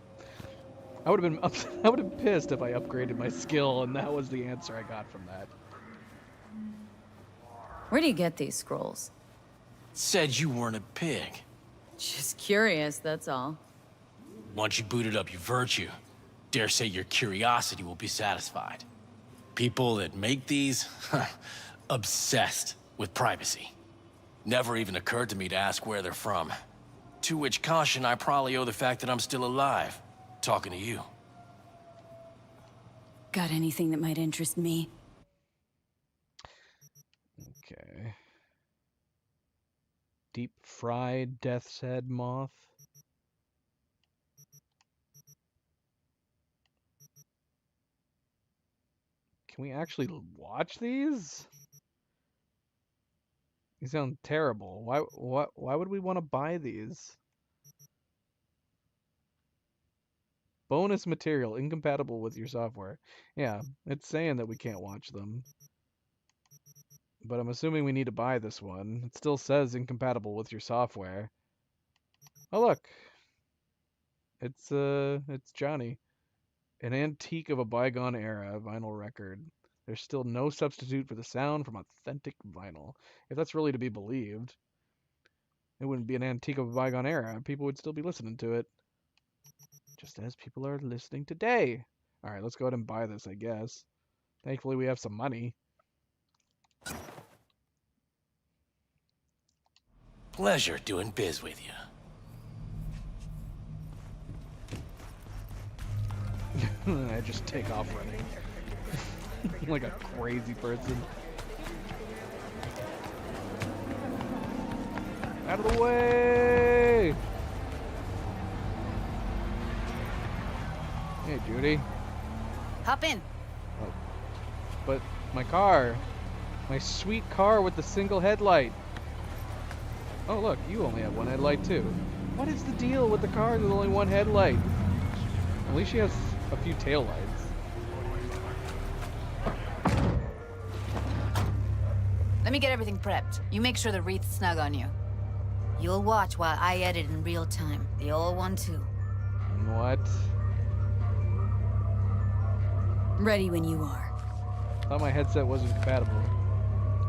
I would have been pissed if I upgraded my skill and that was the answer I got from that. Where do you get these scrolls? Said you weren't a pig. Just curious, that's all. Once you booted up your virtue, dare say your curiosity will be satisfied. People that make these, obsessed with privacy. Never even occurred to me to ask where they're from. To which caution I probably owe the fact that I'm still alive, talking to you. Got anything that might interest me? Okay. Deep fried death's head moth. Can we actually watch these? These sound terrible. Why would we want to buy these? Bonus material incompatible with your software. Yeah, it's saying that we can't watch them. But I'm assuming we need to buy this one. It still says incompatible with your software. Oh look. It's Johnny. An antique of a bygone era vinyl record. There's still no substitute for the sound from authentic vinyl. If that's really to be believed, it wouldn't be an antique of a bygone era. People would still be listening to it. Just as people are listening today. Alright, let's go ahead and buy this, I guess. Thankfully we have some money. Pleasure doing biz with you. I just take off running. Like a crazy person. Out of the way! Hey, Judy. Hop in. Oh. But my car. My sweet car with the single headlight. Oh, look, you only have one headlight, too. What is the deal with the car with only one headlight? At least she has a few taillights. Let me get everything prepped. You make sure the wreath's snug on you. You'll watch while I edit in real time. The old one, too. What? Ready when you are. Thought my headset wasn't compatible.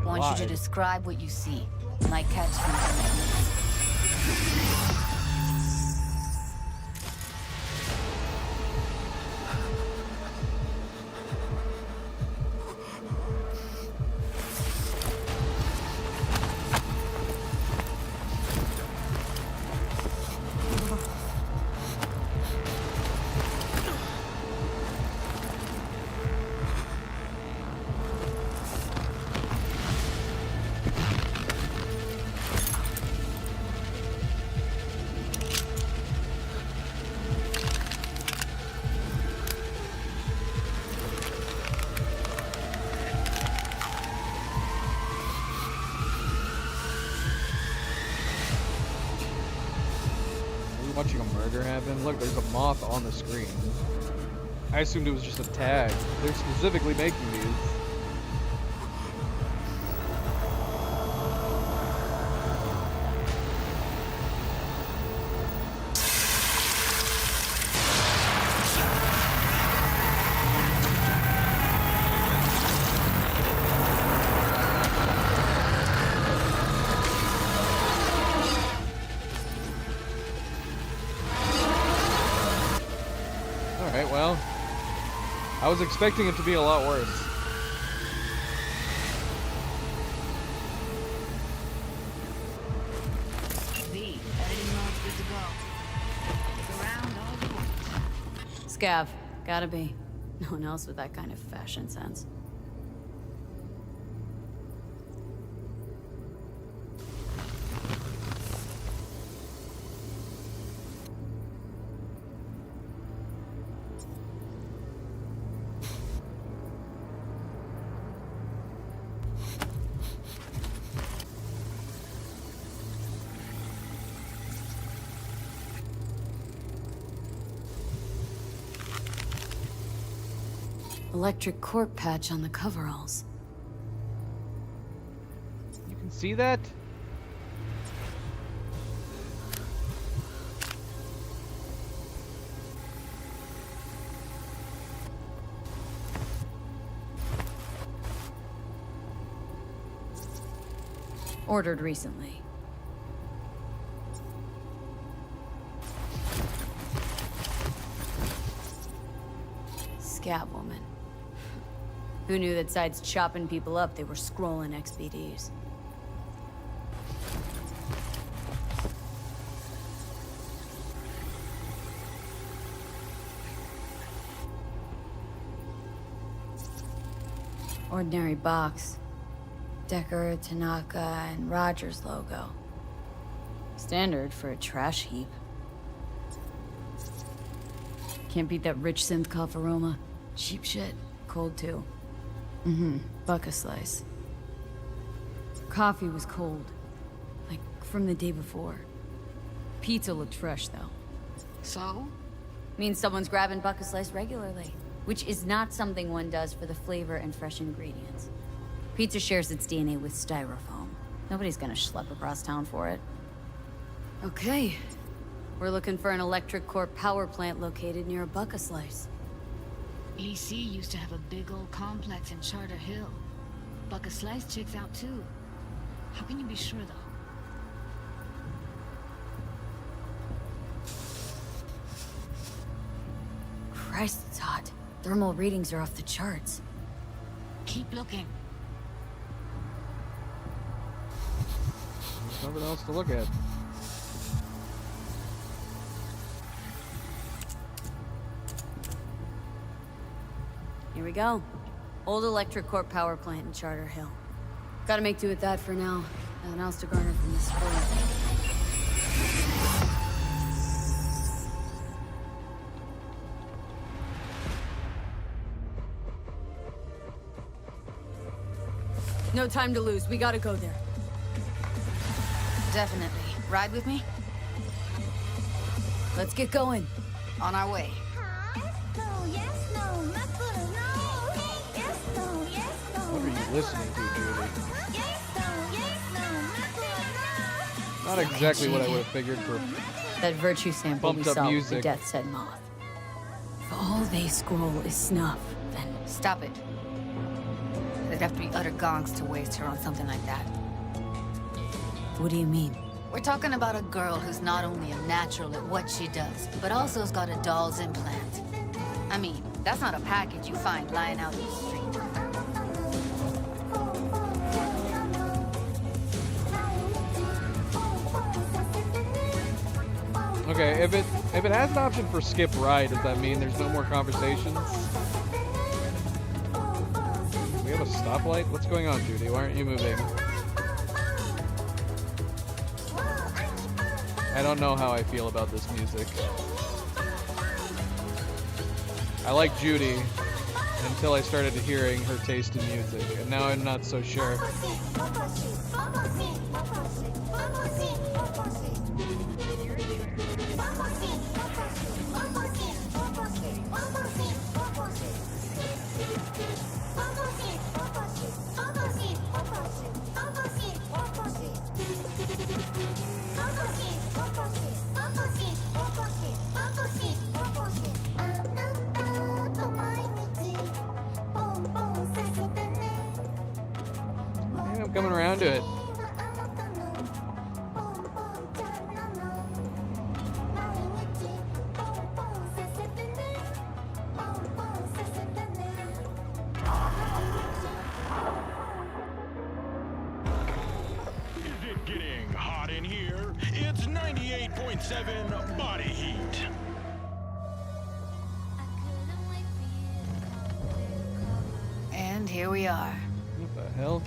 It Want you to lied. describe what you see. Might catch something. Watching a murder happen. Look, there's a moth on the screen. I assumed it was just a tag. They're specifically making these. Alright, well, I was expecting it to be a lot worse. V, editing mode's good to go. Look around all you want. Scav. Gotta be. No one else with that kind of fashion sense. Electric corp patch on the coveralls. You can see that? Ordered recently. Scab woman. Who knew that besides chopping people up, they were scrolling XBDs? Ordinary box. Decker, Tanaka, and Rogers logo. Standard for a trash heap. Can't beat that rich synth cough aroma. Cheap shit. Cold too. Buck a slice. Coffee was cold. Like from the day before. Pizza looked fresh though. So? Means someone's grabbing buck a slice regularly. Which is not something one does for the flavor and fresh ingredients. Pizza shares its DNA with styrofoam. Nobody's gonna schlep across town for it. Okay. We're looking for an electric core power plant located near a buck a slice. EC used to have a big old complex in Charter Hill. Buck a Slice checks out too. How can you be sure though? Christ, it's hot. Thermal readings are off the charts. Keep looking. There's nothing else to look at. Here we go. Old electric corp power plant in Charter Hill. Gotta make do with that for now. Nothing else to garner from this spoil. No time to lose. We gotta go there. Definitely. Ride with me? Let's get going. On our way. What are you listening to, Julie? Not exactly what I would have figured for that virtue sample we bumped up saw with music. the Death's Head moth. If all they scroll is snuff, something. Stop it. They'd have to be utter gonks to waste her on something like that. What do you mean? We're talking about a girl who's not only a natural at what she does, but also has got a doll's implant. I mean, that's not a package you find lying out in the street. Okay, if it has an option for skip ride, does that mean there's no more conversations? We have a stoplight? What's going on, Judy? Why aren't you moving? I don't know how I feel about this music. I like Judy until I started hearing her taste in music, and now I'm not so sure. I'm coming around to it. Is it getting hot in here? It's 98.7 body heat. And here we are. What the hell?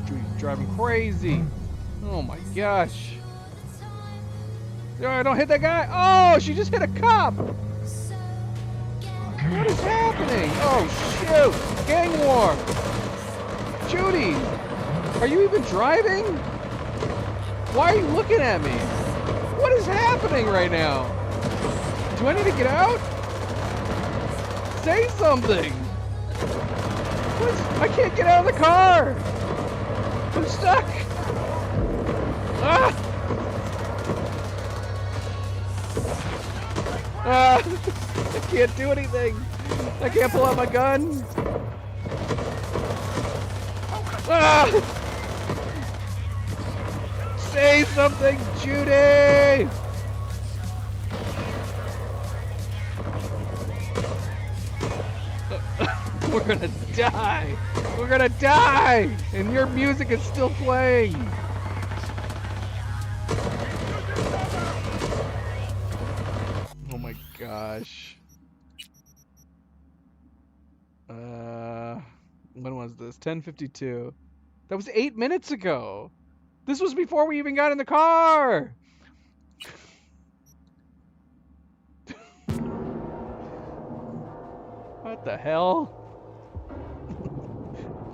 Judy's driving crazy. Oh my gosh. Oh, don't hit that guy. Oh, she just hit a cop. What is happening? Oh, shoot. Gang war. Judy, are you even driving? Why are you looking at me? What is happening right now? Do I need to get out? Say something. I can't get out of the car. I'm stuck. Ah! I can't do anything. I can't pull out my gun. Ah! Say something, Judy! We're gonna die. We're gonna die! And your music is still playing. Oh my gosh. When was this? 10:52. That was 8 minutes ago. This was before we even got in the car. What the hell?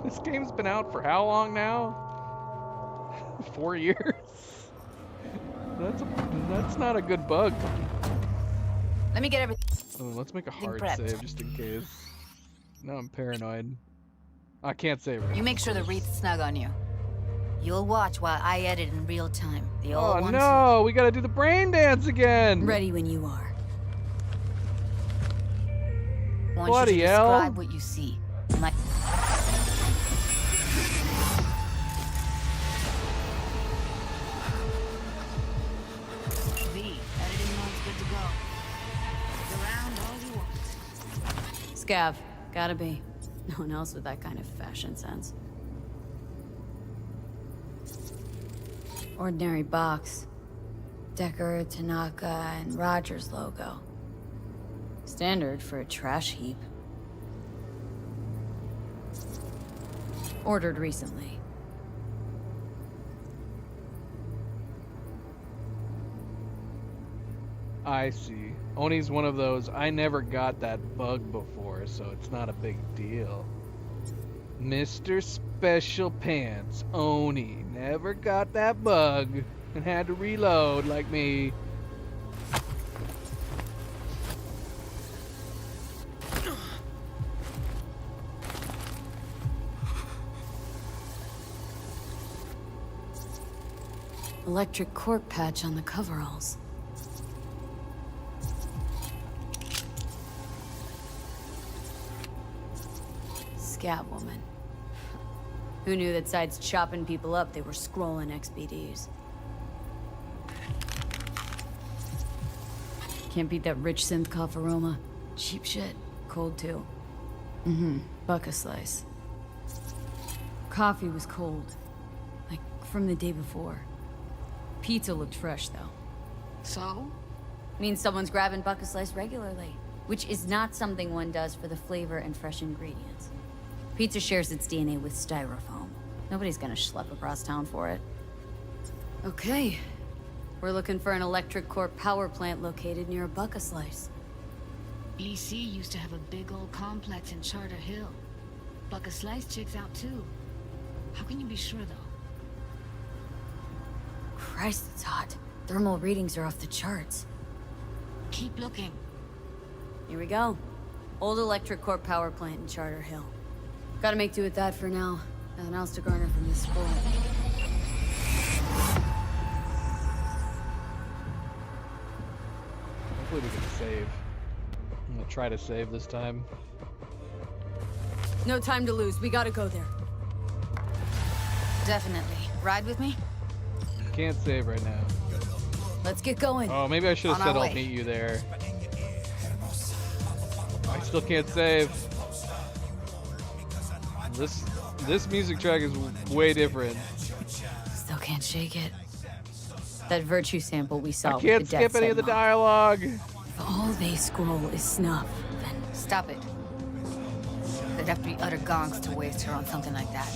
This game's been out for how long now? 4 years? That's not a good bug. Let me get everything. Oh, let's make a hard prepped. save just in case. Now I'm paranoid. I can't save it. You make sure the wreath's snug on you. You'll watch while I edit in real time. The old Oh ones. no, we gotta do the brain dance again. Ready when you are. Want Bloody you to hell. describe what you see. Like V, editing mode's good to go. Stick around all you want. Scav. Gotta be. No one else with that kind of fashion sense. Ordinary box. Decker, Tanaka, and Rogers logo. Standard for a trash heap. Ordered recently. I see. Oni's one of those, I never got that bug before, so it's not a big deal. Mr. Special Pants, Oni, never got that bug and had to reload like me. Electric cork patch on the coveralls. Scat woman. Who knew that besides chopping people up, they were scrolling XBDs? Can't beat that rich synth cough aroma. Cheap shit. Cold too. Buck a slice. Coffee was cold. Like from the day before. Pizza looked fresh though. So? Means someone's grabbing Buck a slice regularly. Which is not something one does for the flavor and fresh ingredients. Pizza shares its DNA with styrofoam. Nobody's gonna schlep across town for it. Okay. We're looking for an electric core power plant located near a Buck a slice. EC used to have a big old complex in Charter Hill. Buck a slice checks out too. How can you be sure though? Christ, it's hot. Thermal readings are off the charts. Keep looking. Here we go. Old electric core power plant in Charter Hill. Gotta make do with that for now. Nothing else to garner from this spoil. Hopefully we can save. I'm gonna try to save this time. No time to lose. We gotta go there. Definitely. Ride with me? Can't save right now. Let's get going. Oh, maybe I should have On said our I'll way. meet you there. I still can't save. This music track is way different. Still can't shake it. That virtue sample we saw. I can't skip any of the dialogue. If all they scroll is snuff, then Stop it. There'd have to be utter gonks to waste her on something like that.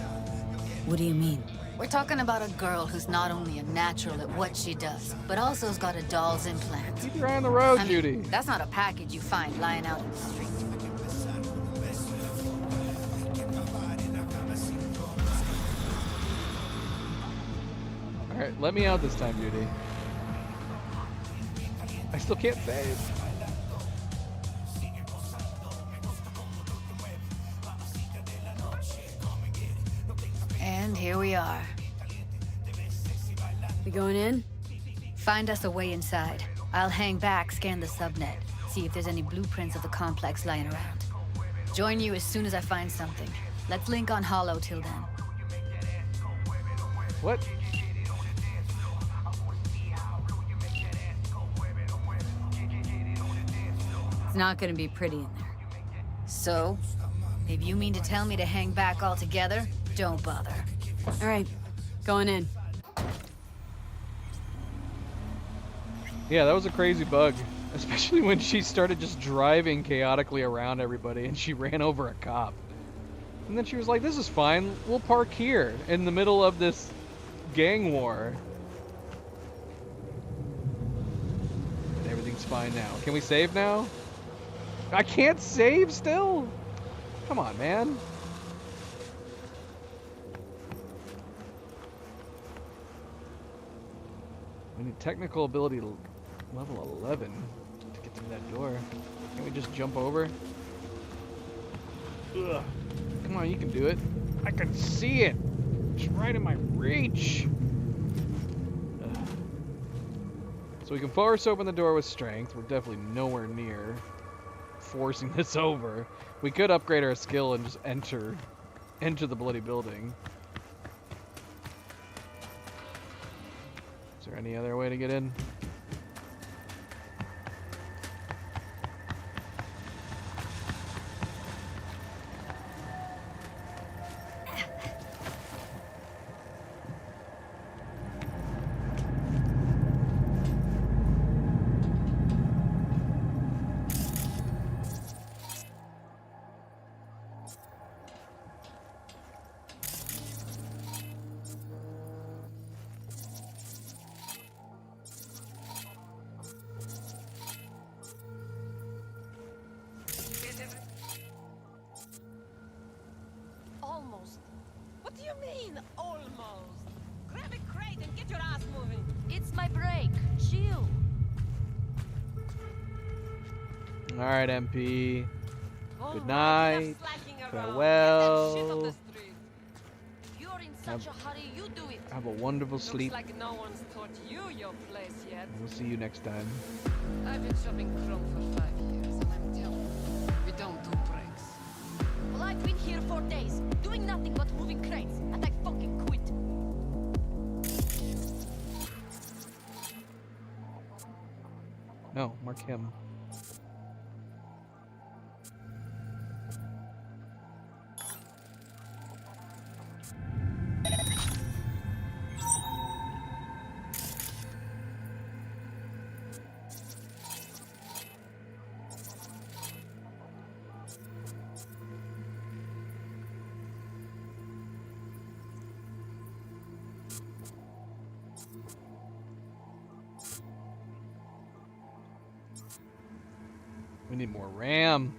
what do you mean? We're talking about a girl who's not only a natural at what she does, but also has got a doll's implant. Keep your eye on the road, I mean, Judy. That's not a package you find lying out in the street. Alright, let me out this time, Judy. I still can't save. And here we are. We going in? Find us a way inside. I'll hang back, scan the subnet, see if there's any blueprints of the complex lying around. Join you as soon as I find something. Let's link on Hollow till then. What? It's not gonna be pretty in there. So, if you mean to tell me to hang back altogether, don't bother. All right, going in. Yeah, that was a crazy bug. Especially when she started just driving chaotically around everybody and she ran over a cop. And then she was like, this is fine, we'll park here in the middle of this gang war. And everything's fine now. Can we save now? I can't save still? Come on, man. We need technical ability level 11 to get through that door. Can we just jump over? Ugh. Come on, you can do it. I can see it. It's right in my reach. Ugh. So we can force open the door with strength. We're definitely nowhere near forcing this over. We could upgrade our skill and just enter the bloody building. Is there any other way to get in? Almost. What do you mean, almost? Grab a crate and get your ass moving. It's my break. Chill. Alright, MP. Oh Good my, night. you're slacking around. Farewell. Get that shit off the street. You're in such a hurry, you do it. Have a wonderful sleep. Looks like no one's taught you your place yet. We'll see you next time. I've been shopping Chrome for 5 years, and I'm telling you, we don't do breaks. Well, I've been here 4 days, doing nothing but moving crates, and I fucking quit. No, mark him. We need more RAM.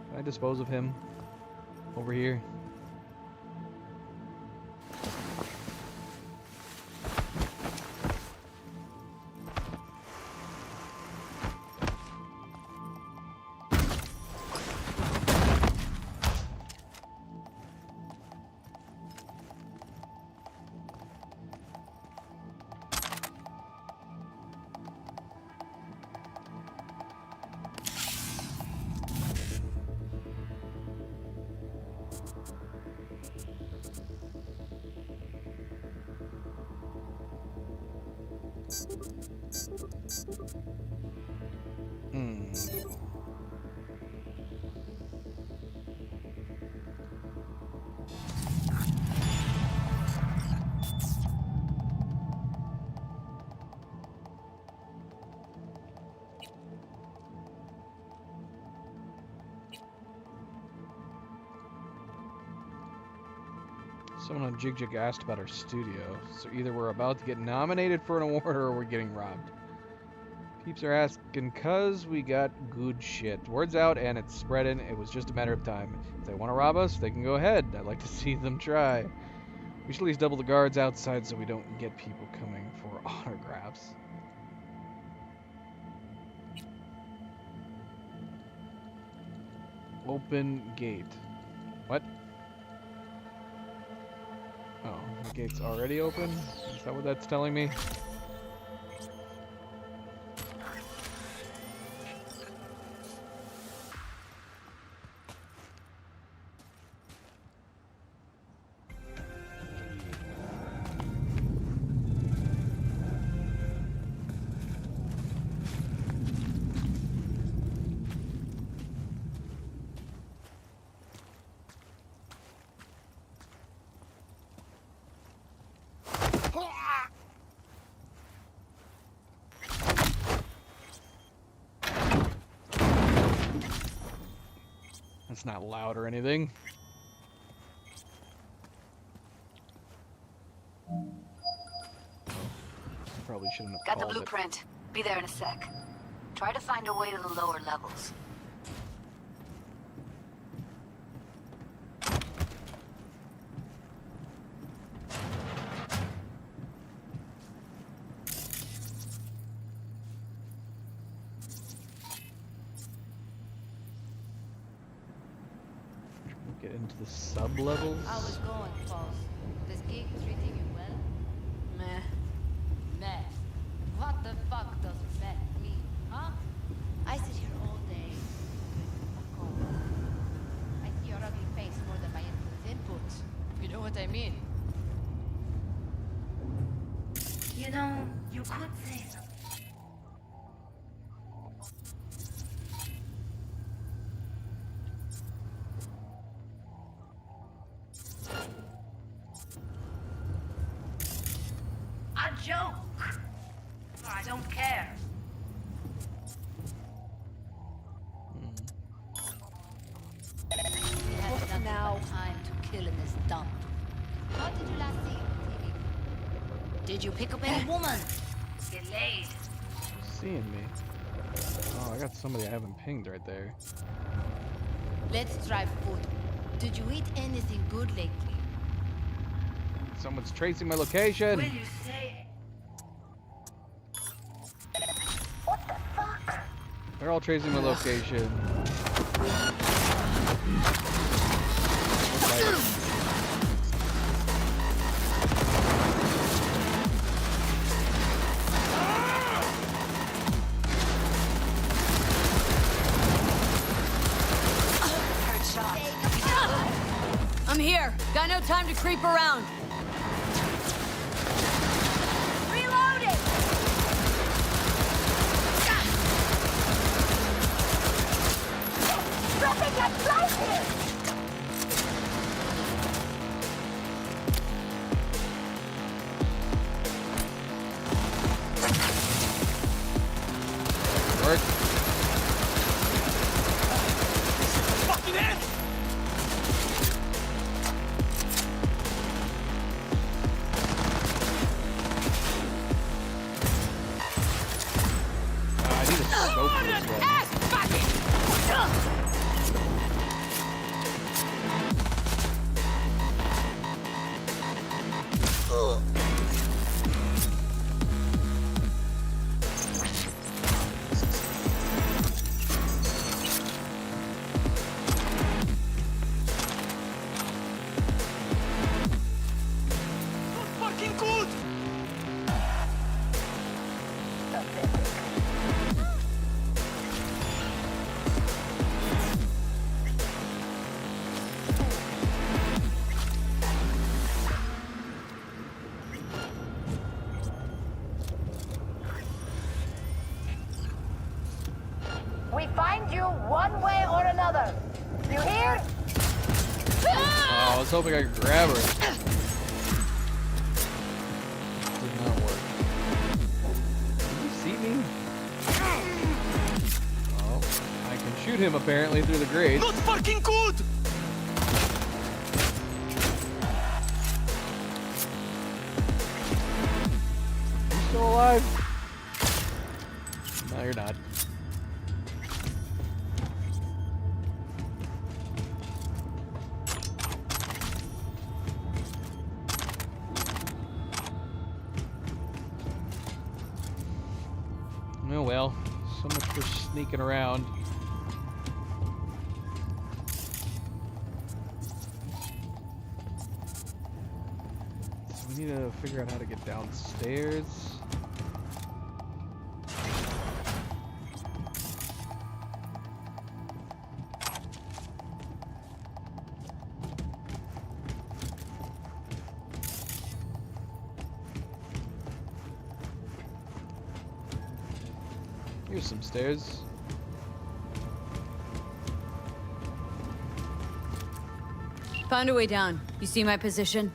Can I dispose of him over here? Someone on Jig Jig asked about our studio, so either we're about to get nominated for an award or we're getting robbed. Peeps are asking cause we got good shit. Word's out and it's spreading. It was just a matter of time. If they want to rob us, they can go ahead. I'd like to see them try. We should at least double the guards outside so we don't get people coming for autographs. Open gate. What? Oh, the gate's already open? Is that what that's telling me? It's not loud or anything. Probably shouldn't have Got the called it. blueprint. Be there in a sec. Try to find a way to the lower levels. Get into the sub-levels. How's it going, boss? This gig treating you well? Meh. Meh. What the fuck does meh mean, huh? I sit here all day. Of course. I see your ugly face more than my input. You know what I mean? You know, you could say something. A joke! I don't care. dumb. What did you last see on TV? Did you pick up any woman? Get laid. Seeing me. Oh, I got somebody I haven't pinged right there. Let's try food. Did you eat anything good lately? Someone's tracing my location. Will you say? They're all tracing my location. I'm here. Got no time to creep around. Reloading! Dropping like flies here! Work. Fucking head! I need a scope for this one. Fucking good! We find you one way or another. You hear? Oh, I was hoping I could grab her. Did not work. Can you see me? Oh, I can shoot him apparently through the grate. Not fucking good! You still alive? No, you're not. Oh well, so much for sneaking around. So we need to figure out how to get downstairs. Here's some stairs. Found a way down. You see my position?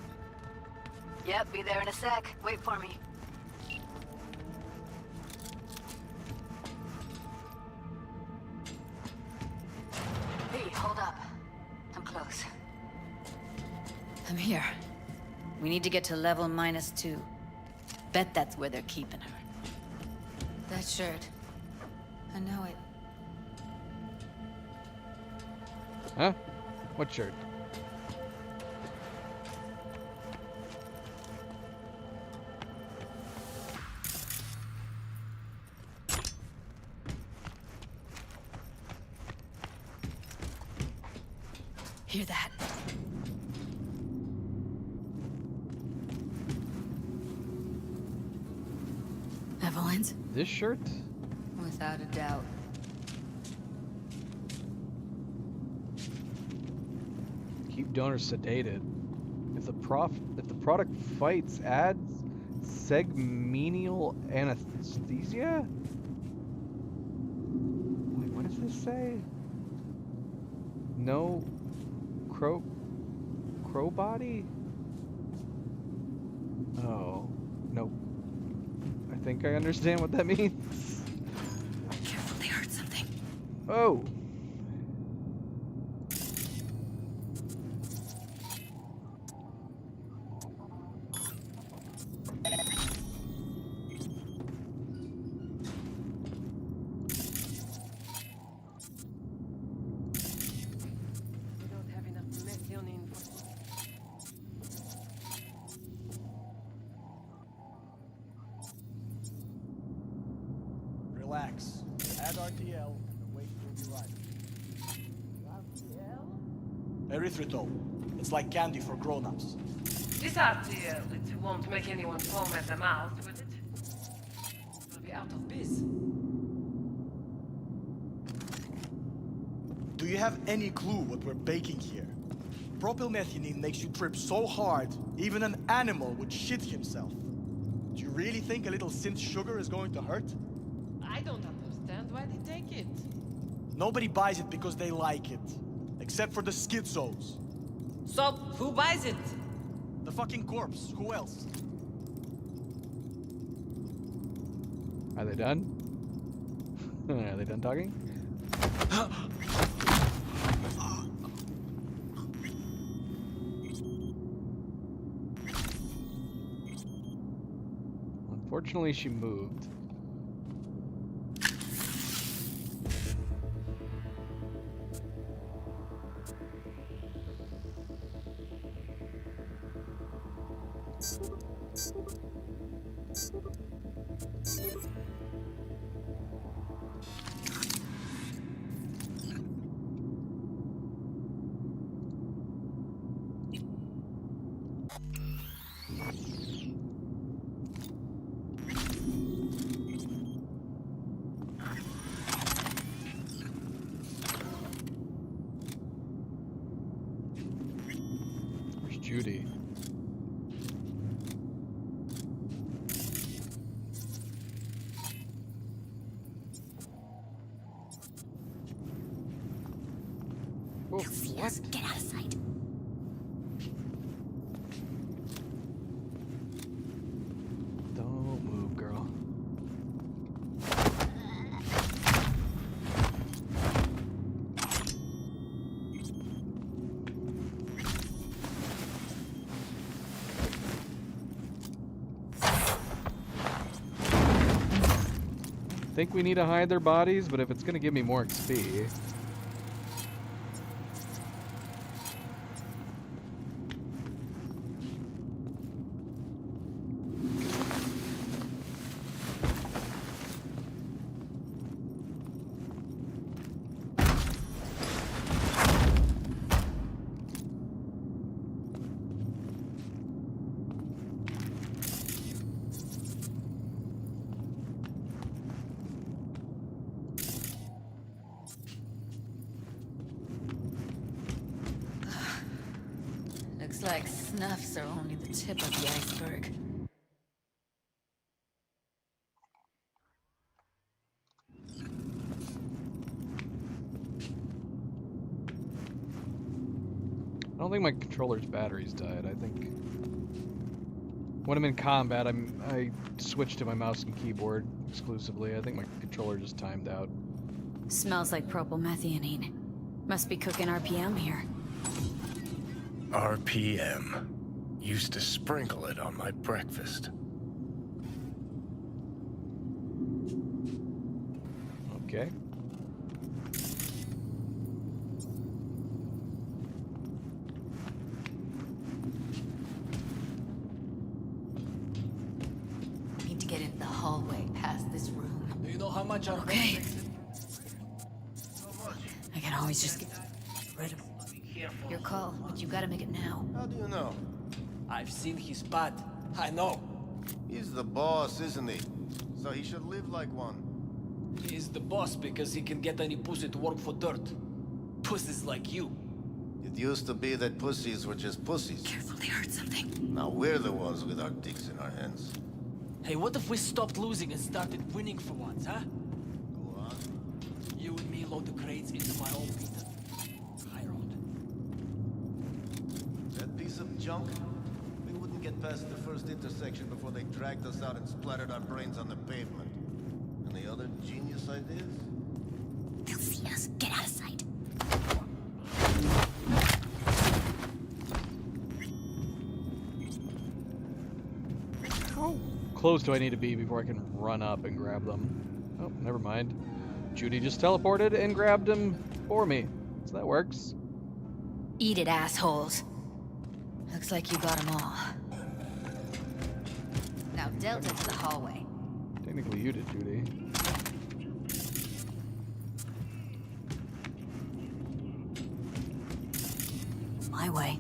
Yep, be there in a sec. Wait for me. Hey, hold up. I'm close. I'm here. We need to get to level -2. Bet that's where they're keeping her. That shirt. I know it. Huh? What shirt? Hear that? Evelyn's? This shirt? Without a doubt. Keep donors sedated. If the product fights adds segmental anesthesia? Wait, what does this say? No crow body? Oh, nope. I think I understand what that means. Careful, they heard something. Oh. relax. Add RTL, and the wait will be right. Erythritol. It's like candy for grown-ups. This RTL, it won't make anyone foam at the mouth, will it? We'll be out of biz. Do you have any clue what we're baking here? Propylmethionine makes you trip so hard, even an animal would shit himself. Do you really think a little synth sugar is going to hurt? I don't understand why they take it. Nobody buys it because they like it. Except for the schizos. So, who buys it? The fucking corpse. Who else? Are they done? Are they done talking? Unfortunately, she moved. Where's Judy? They'll see us. Get out of sight. Don't move, girl. Think we need to hide their bodies, but if it's gonna give me more XP. Looks like snuffs are only the tip of the iceberg. I don't think my controller's battery's died. I think when I'm in combat, I switch to my mouse and keyboard exclusively. I think my controller just timed out. Smells like propylmethionine. Must be cooking RPM here. RPM. Used to sprinkle it on my breakfast. Okay. Need to get into the hallway past this room. Do you know how much our Okay. I can always just get rid of your call, but you gotta make it now. How do you know? I've seen his spot. I know. He's the boss, isn't he? So he should live like one. He's the boss because he can get any pussy to work for dirt. Pussies like you. It used to be that pussies were just pussies. Careful, they heard something. Now we're the ones with our dicks in our hands. Hey, what if we stopped losing and started winning for once, huh? Go on. You and me load the crates into my old Peter. High road. That piece of junk? We wouldn't get past the first intersection before they dragged us out and splattered our brains on the pavement. Any other genius ideas? They'll see us. Get out of sight. How close do I need to be before I can run up and grab them? Oh, never mind. Judy just teleported and grabbed him for me. So that works. Eat it, assholes. Looks like you got them all. Now Delta to the hallway. Technically you did, Judy. my way.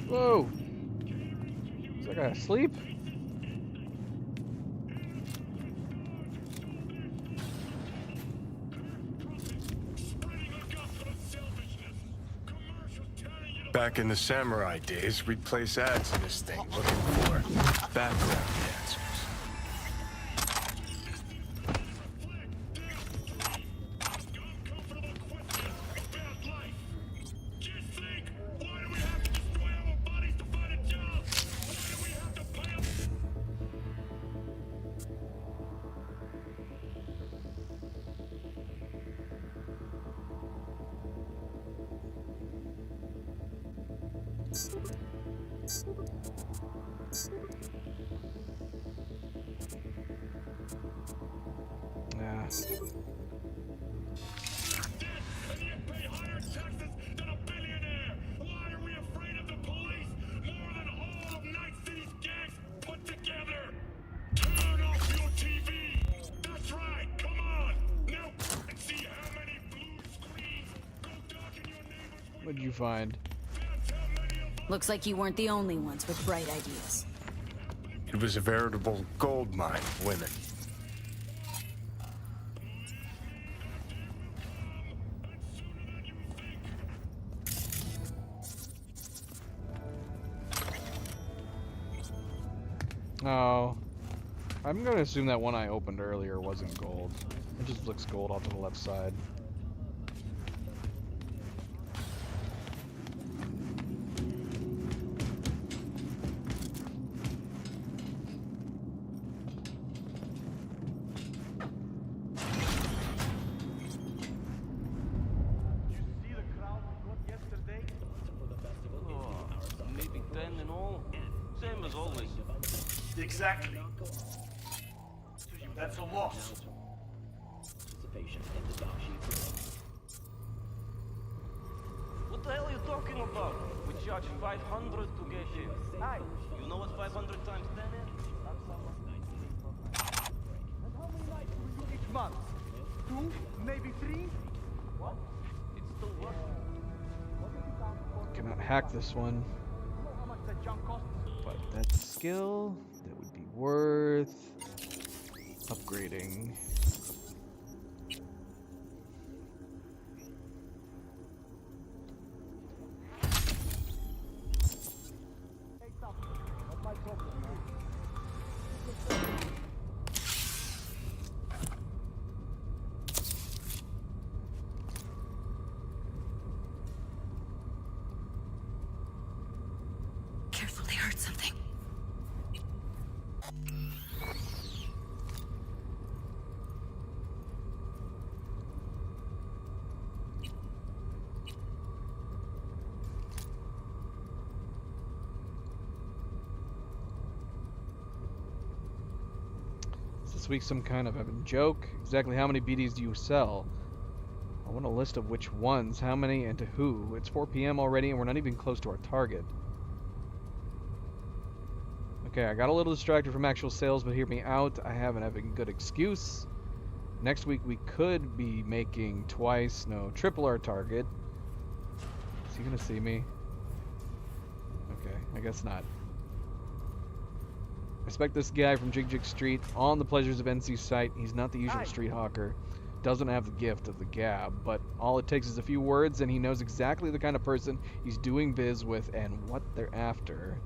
Whoa! Is that guy asleep? Back in the samurai days, we'd place ads in this thing looking for background dancers. What'd you find? Looks like you weren't the only ones with bright ideas. It was a veritable gold mine of women. Oh. I'm gonna assume that one I opened earlier wasn't gold. It just looks gold off to the left side. Maybe 10 in all. Same as always. Exactly. That's a loss. What the hell are you talking about? We charge 500 to get here. Hi. You know what 500 times 10 is? And how many nights do we do each month? 2? Maybe 3? What? It's still working. Cannot hack this one. How much that junk costs? But that's skill that would be worth upgrading. Careful, they heard something. Is this week some kind of a joke? Exactly how many BDs do you sell? I want a list of which ones, how many, and to who. It's 4 p.m. already, and we're not even close to our target. Okay, I got a little distracted from actual sales, but hear me out. I haven't having a good excuse. Next week we could be making twice, no, triple our target. Is he gonna see me? Okay, I guess not. I expect this guy from Jig Jig Street on the Pleasures of NC's site. He's not the usual street hawker. Doesn't have the gift of the gab, but all it takes is a few words and he knows exactly the kind of person he's doing biz with and what they're after.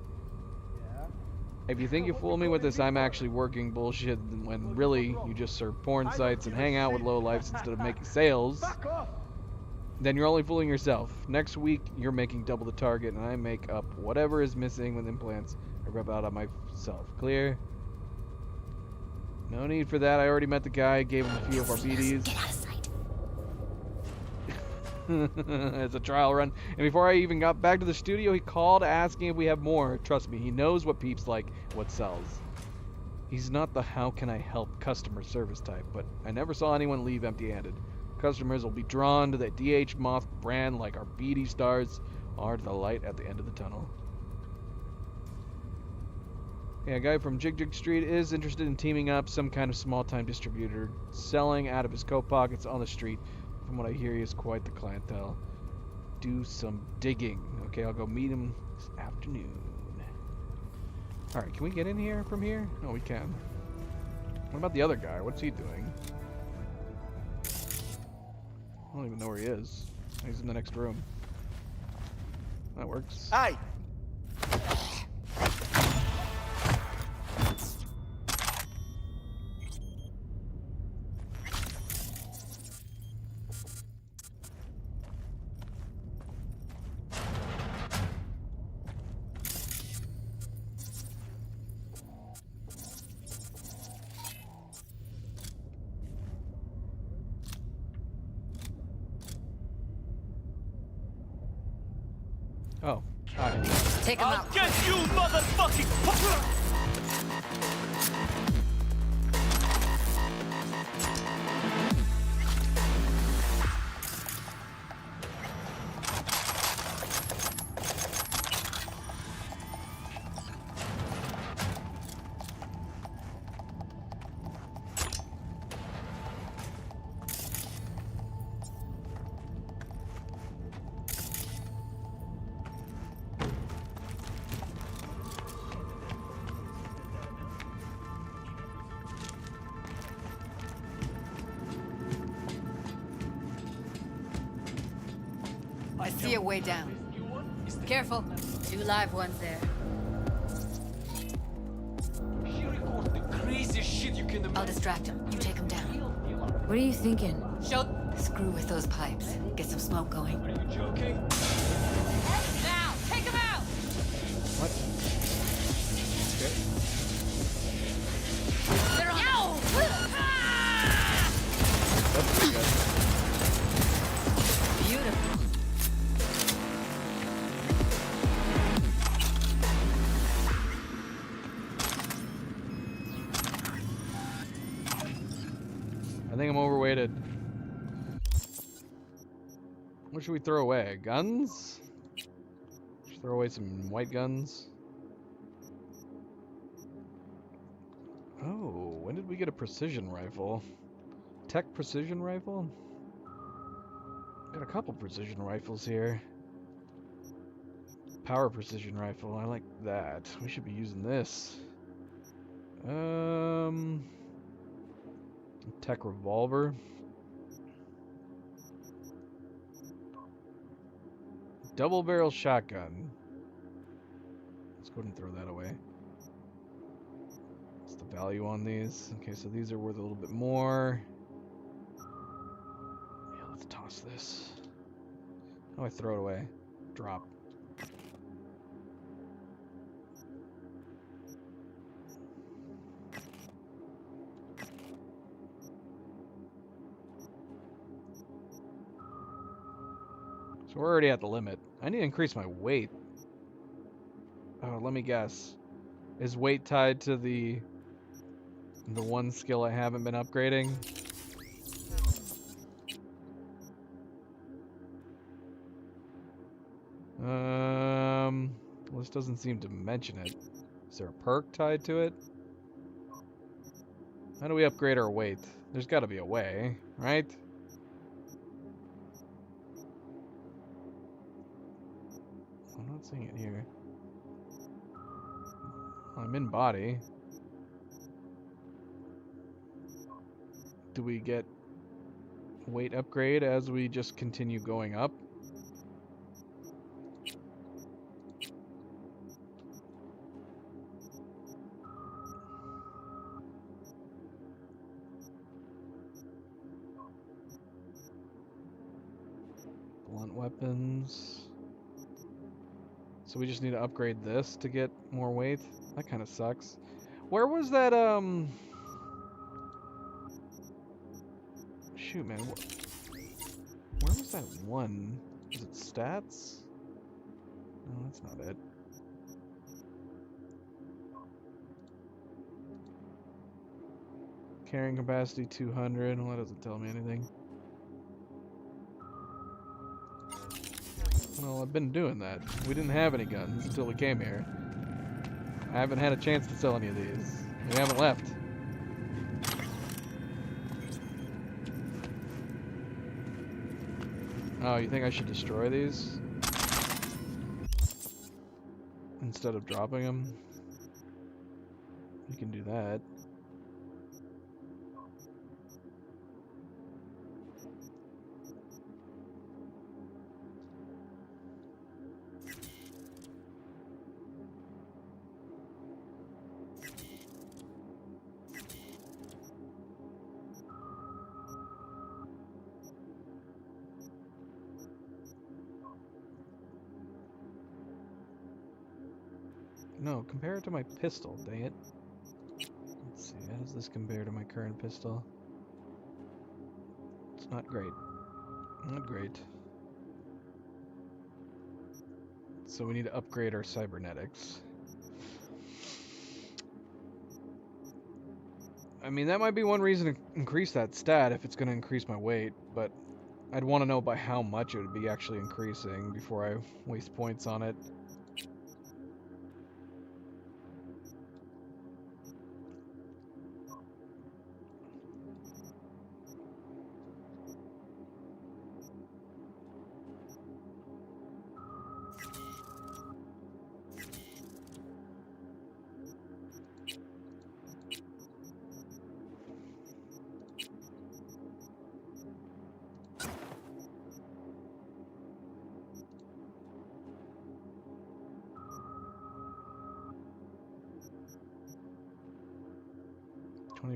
If you think you fool me with this, I'm actually working bullshit when really you just serve porn sites and hang out with lowlifes instead of making sales, then you're only fooling yourself. Next week, you're making double the target and I make up whatever is missing with implants I rub out on myself. Clear? No need for that. I already met the guy, gave him a few of our BDs. Get out of sight. It's a trial run. And before I even got back to the studio, he called asking if we have more. Trust me, he knows what peeps like, what sells. He's not the how can I help customer service type, but I never saw anyone leave empty-handed. Customers will be drawn to that DH Moth brand like our BD stars are to the light at the end of the tunnel. Yeah, a guy from Jig Jig Street is interested in teaming up, some kind of small-time distributor, selling out of his coat pockets on the street. From what I hear, he is quite the clientele. Do some digging. Okay, I'll go meet him this afternoon. Alright, can we get in here from here? No, we can. What about the other guy? What's he doing? I don't even know where he is. He's in the next room. That works. Hey! Oh, hi. Take him I'll out. get you, motherfucking. I see a way down. Careful. 2 live ones there. He records the craziest shit you can imagine. I'll distract him. You take him down. What are you thinking? Screw with those pipes. Get some smoke going. Are you joking? Now, take him out! What? Okay. They're on. Ow! That's pretty good. Beautiful. I think I'm overweighted. What should we throw away? Guns? Should throw away some white guns. Oh, when did we get a precision rifle? Tech precision rifle? Got a couple precision rifles here. Power precision rifle, I like that. We should be using this. Tech revolver. Double barrel shotgun. Let's go ahead and throw that away. What's the value on these? Okay, so these are worth a little bit more. Yeah, let's toss this. How do I throw it away? Drop. So we're already at the limit. I need to increase my weight. Oh, let me guess. Is weight tied to the one skill I haven't been upgrading? Well, this doesn't seem to mention it. Is there a perk tied to it? How do we upgrade our weight? There's got to be a way, right? I'm not seeing it here. I'm in body. Do we get weight upgrade as we just continue going up? Blunt weapons. So we just need to upgrade this to get more weight? That kind of sucks. Where was that, shoot, man. Where was that one? Is it stats? No, that's not it. Carrying capacity 200. Well, that doesn't tell me anything. Well, I've been doing that. We didn't have any guns until we came here. I haven't had a chance to sell any of these. We haven't left. Oh, you think I should destroy these? Instead of dropping them? You can do that. No, compare it to my pistol, dang it. Let's see, how does this compare to my current pistol? It's not great. Not great. So we need to upgrade our cybernetics. I mean, that might be one reason to increase that stat if it's going to increase my weight, but I'd want to know by how much it would be actually increasing before I waste points on it.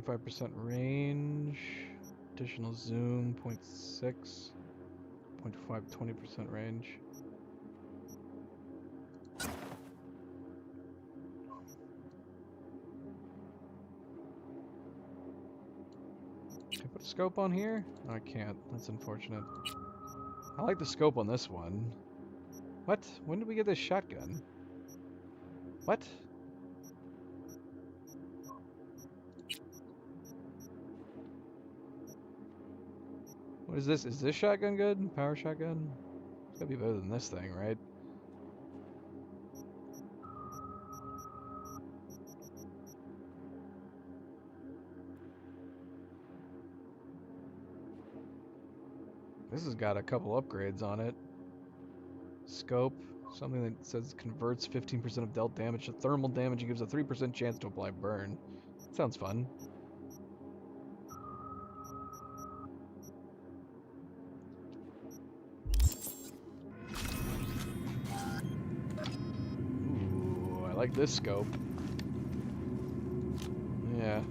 .5% range, additional zoom, 0.6, 0.5, 20% range. Can I put a scope on here? No, I can't. That's unfortunate. I like the scope on this one. What? When did we get this shotgun? What? What is this? Is this shotgun good? Power shotgun? It's gotta be better than this thing, right? This has got a couple upgrades on it. Scope, something that says converts 15% of dealt damage to thermal damage and gives a 3% chance to apply burn. Sounds fun. Ooh, I like this scope. Yeah.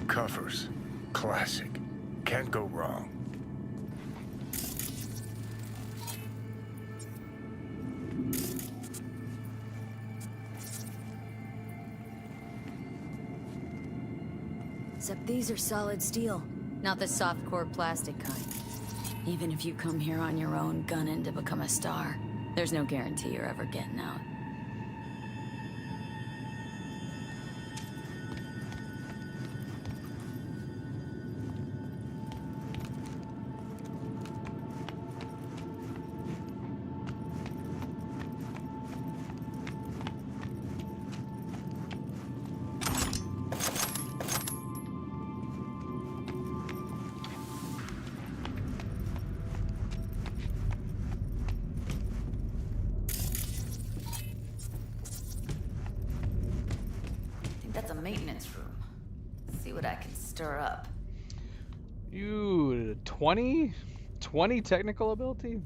Covers. Classic. Can't go wrong. Except these are solid steel, not the soft core plastic kind. Even if you come here on your own, gunning to become a star, there's no guarantee you're ever getting out. That's a maintenance room. See what I can stir up. You 20? 20 technical ability?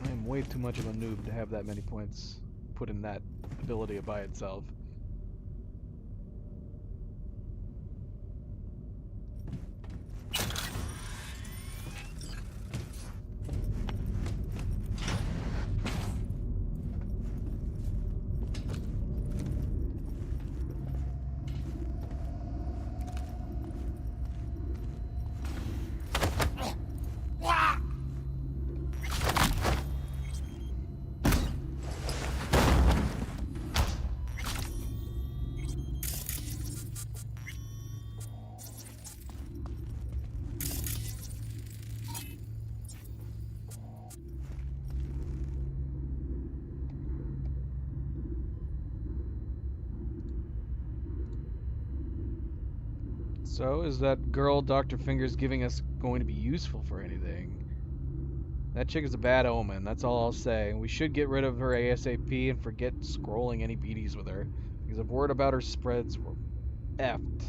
I am way too much of a noob to have that many points put in that ability by itself. So, is that girl Dr. Fingers giving us going to be useful for anything? That chick is a bad omen, that's all I'll say. We should get rid of her ASAP and forget scrolling any BDs with her. Because if word about her spreads, we're effed.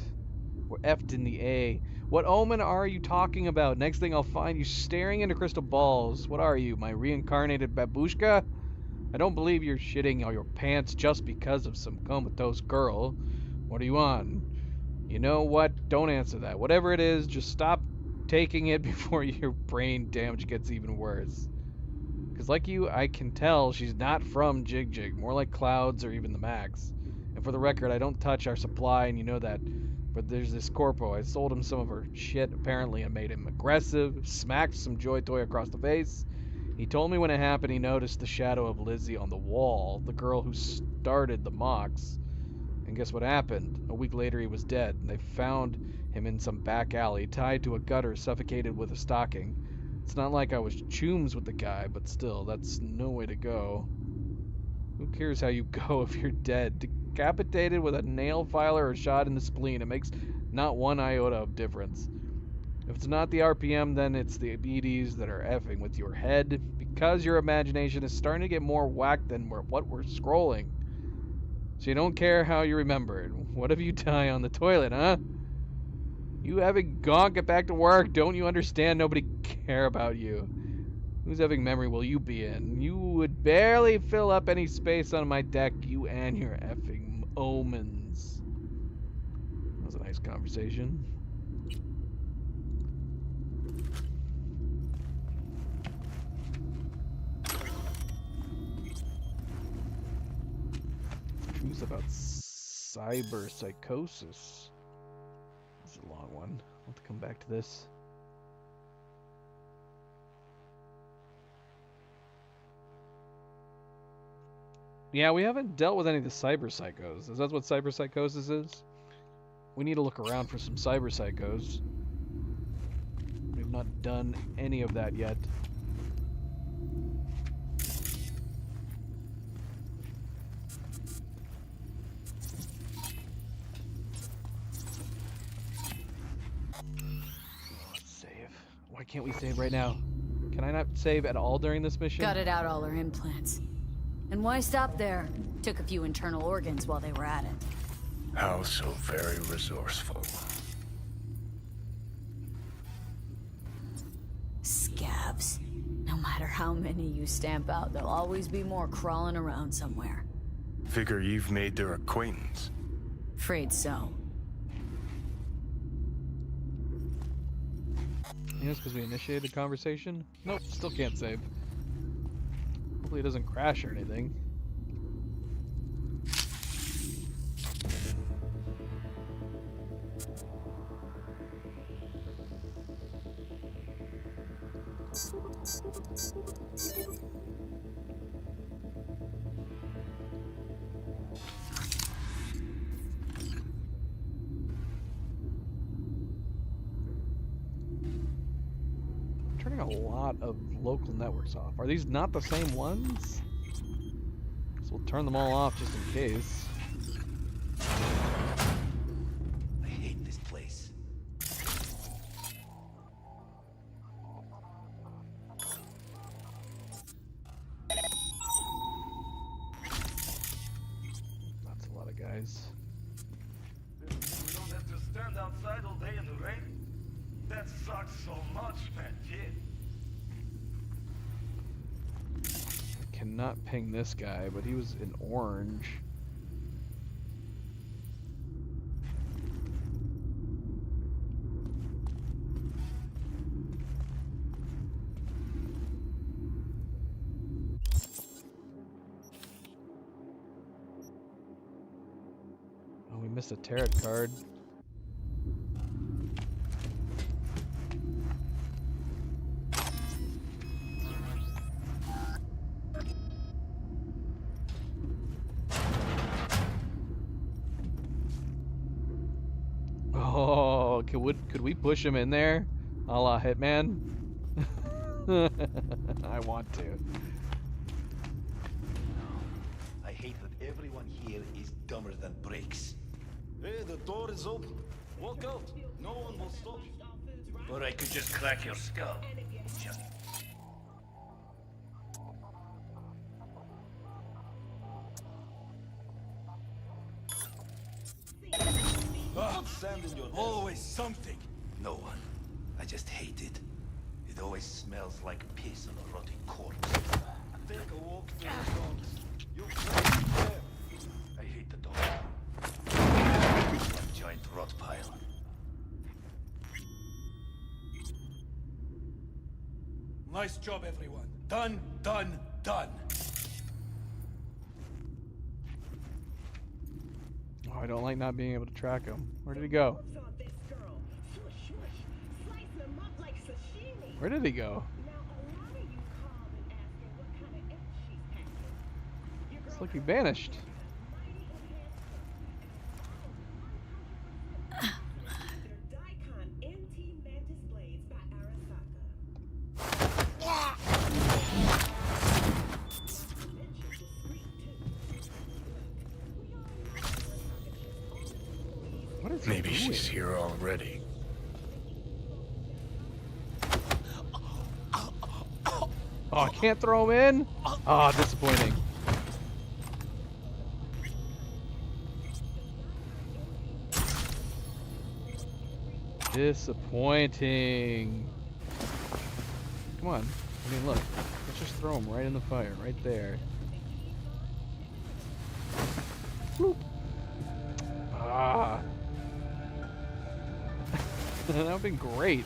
We're effed in the A. What omen are you talking about? Next thing I'll find you staring into crystal balls. What are you, my reincarnated babushka? I don't believe you're shitting all your pants just because of some comatose girl. What are you on? You know what? Don't answer that. Whatever it is, just stop taking it before your brain damage gets even worse. Because like you, I can tell she's not from Jig Jig. More like Clouds or even the Max. And for the record, I don't touch our supply, and you know that. But there's this corpo. I sold him some of her shit, apparently, and made him aggressive. Smacked some Joy Toy across the face. He told me when it happened he noticed the shadow of Lizzie on the wall. The girl who started the mocks. And guess what happened? A week later he was dead. And they found him in some back alley, tied to a gutter, suffocated with a stocking. It's not like I was chooms with the guy, but still, that's no way to go. Who cares how you go if you're dead? Decapitated with a nail filer or shot in the spleen. It makes not one iota of difference. If it's not the RPM, then it's the BDs that are effing with your head, because your imagination is starting to get more whacked than what we're scrolling. So you don't care how you remember it. What if you die on the toilet, huh? You having gone, get back to work. Don't you understand? Nobody care about you. Whose effing memory will you be in? You would barely fill up any space on my deck, you and your effing omens. That was a nice conversation. Truth about cyber psychosis. This is a long one. I'll have to come back to this. Yeah, we haven't dealt with any of the cyber psychos. Is that what cyber psychosis is? We need to look around for some cyber psychos. We've not done any of that yet. Why can't we save right now? Can I not save at all during this mission? Gutted out all her implants. And why stop there? Took a few internal organs while they were at it. How so very resourceful. Scabs. No matter how many you stamp out, there'll always be more crawling around somewhere. Figure you've made their acquaintance. Afraid so. Yes, because we initiated the conversation? Nope, still can't save. Hopefully it doesn't crash or anything. Turning a lot of local networks off. Are these not the same ones? So we'll turn them all off just in case. I hate this place. That's a lot of guys. We don't have to stand outside all day in the rain. That sucks so much, man. Kid. I cannot ping this guy, but he was in orange. Oh, we missed a tarot card. Oh, could we push him in there, a la Hitman? I want to. I hate that everyone here is dumber than bricks. Hey, the door is open. Walk out. No one will stop you. Or I could just crack your skull. Always something. No one. I just hate it. It always smells like piss on a rotting corpse. Take a walk through the dogs. You'll find it there. I hate the dog. A giant rot pile. Nice job, everyone. Done, done, done. Oh, I don't like not being able to track him. Where did he go? Where did he go? It's like he vanished. What is Maybe she's here already. Oh, I can't throw him in? Oh, disappointing. Disappointing. Come on. I mean, look. Let's just throw him right in the fire, right there. Bloop. Ah. That would have been great.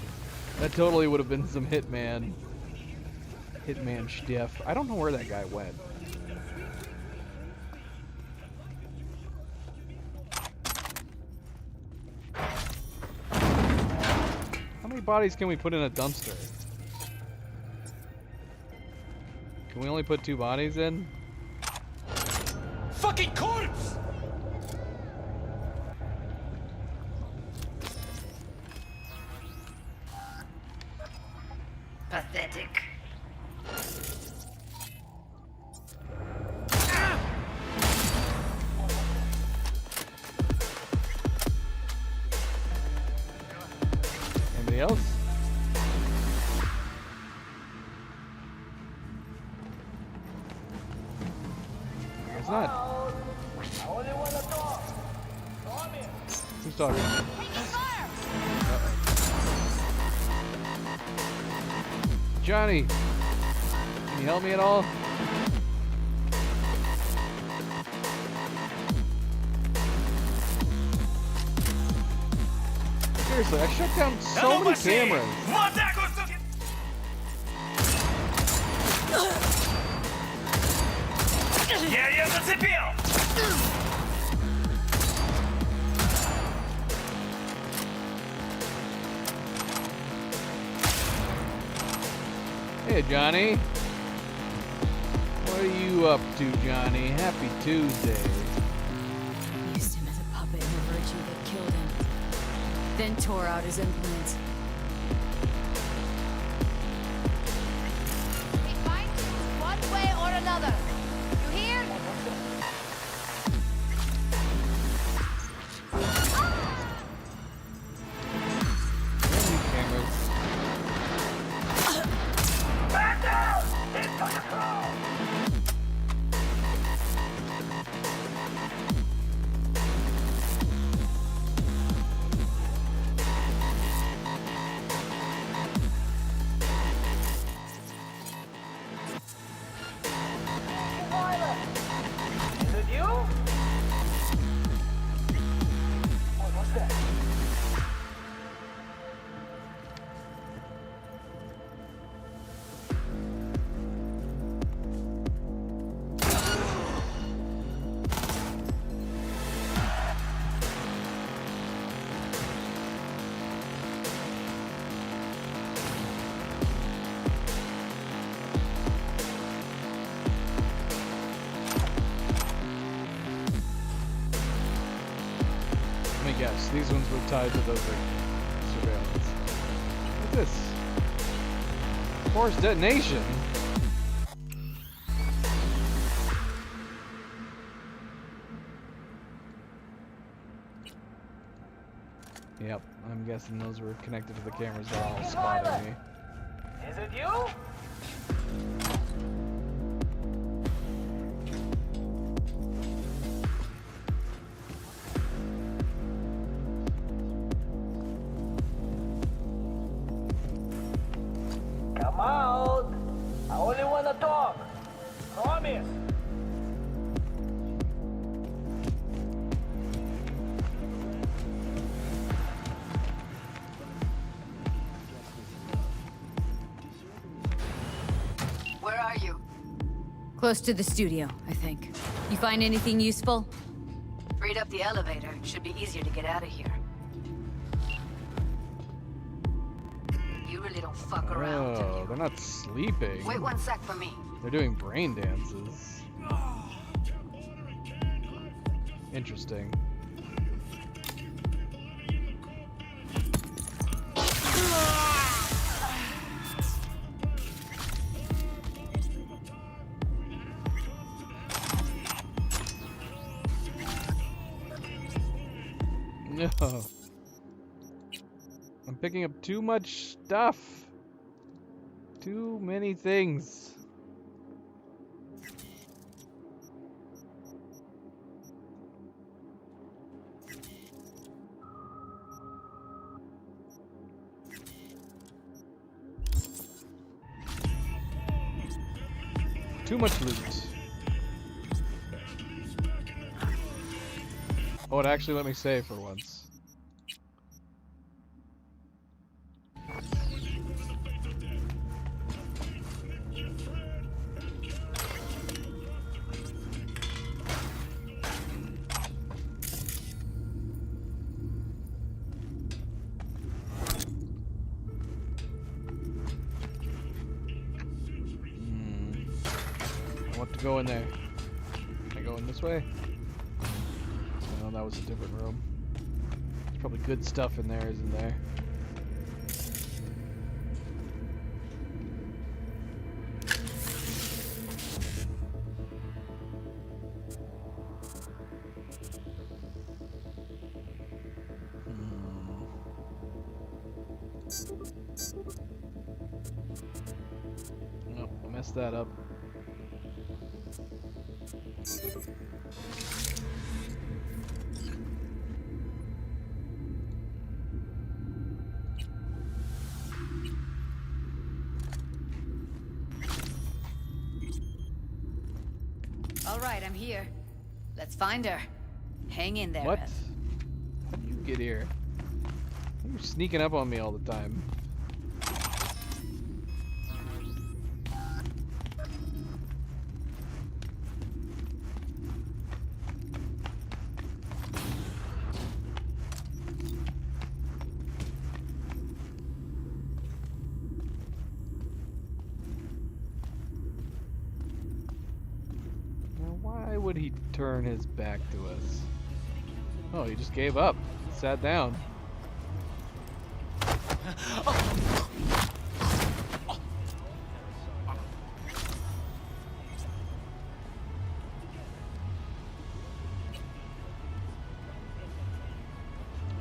That totally would have been some Hitman stiff. I don't know where that guy went. How many bodies can we put in a dumpster? Can we only put 2 bodies in? Fucking corpse! Pathetic. Anybody else? It's not. Who's talking? Johnny, can you help me at all? Seriously, I shut down so many cameras. Я зацепил! Hey, Johnny. What are you up to, Johnny? Happy Tuesday. Used him as a puppet in the virtue that killed him. Then tore out his implants. We find you one way or another. You hear? Back down! It's gonna crawl! Is it you? What was that? Let me guess. These ones were tied to the surveillance. What's this? Forced detonation. Yep, I'm guessing those were connected to the cameras that all spotted me. Is it you? Come out! I only want to talk. Promise. Where are you? Close to the studio, I think. You find anything useful? Freed up the elevator. Should be easier to get out of here. You really don't fuck around, do Oh, you? they're not sleeping. Wait 1 sec for me. They're doing brain dances. Interesting. No. I'm picking up too much stuff. Too many things. Too much loot. Oh, it actually let me save for once. What to go in there? Can I go in this way? No, that was a different room. There's probably good stuff in there, isn't there? Nope, I messed that up. All right, I'm here. Let's find her. Hang in there. What? Ev. How did you get here? You're sneaking up on me all the time. Why would he turn his back to us? Oh, he just gave up. Sat down.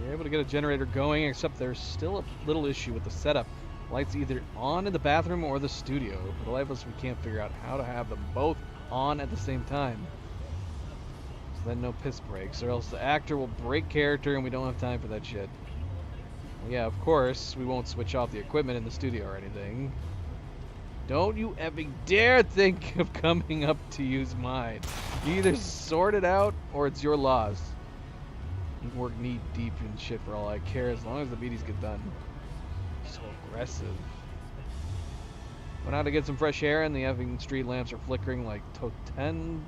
You're able to get a generator going, except there's still a little issue with the setup. Lights either on in the bathroom or the studio. For the life of us, we can't figure out how to have them both on at the same time. So then no piss breaks, or else the actor will break character and we don't have time for that shit. Well, yeah, of course, we won't switch off the equipment in the studio or anything. Don't you effing dare think of coming up to use mine. You either sort it out or it's your loss. You can work knee deep in shit for all I care as long as the beaties get done. So aggressive. Went out to get some fresh air and the effing street lamps are flickering like 10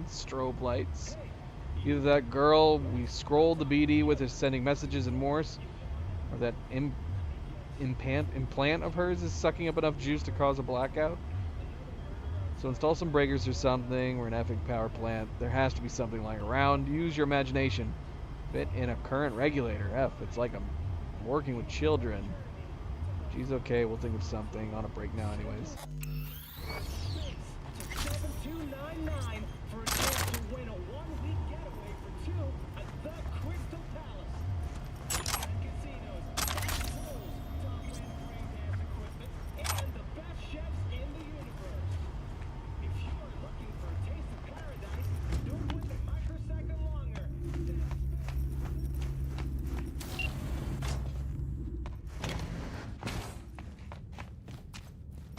strobe lights. Either that girl we scrolled the BD with is sending messages in Morse, or that implant of hers is sucking up enough juice to cause a blackout. So install some breakers or something. We're an effing power plant. There has to be something lying around. Use your imagination. Fit in a current regulator. It's like I'm working with children. She's okay, we'll think of something. On a break now anyways. 7299 for a chance to win a one-week getaway for two at the Crystal Palace.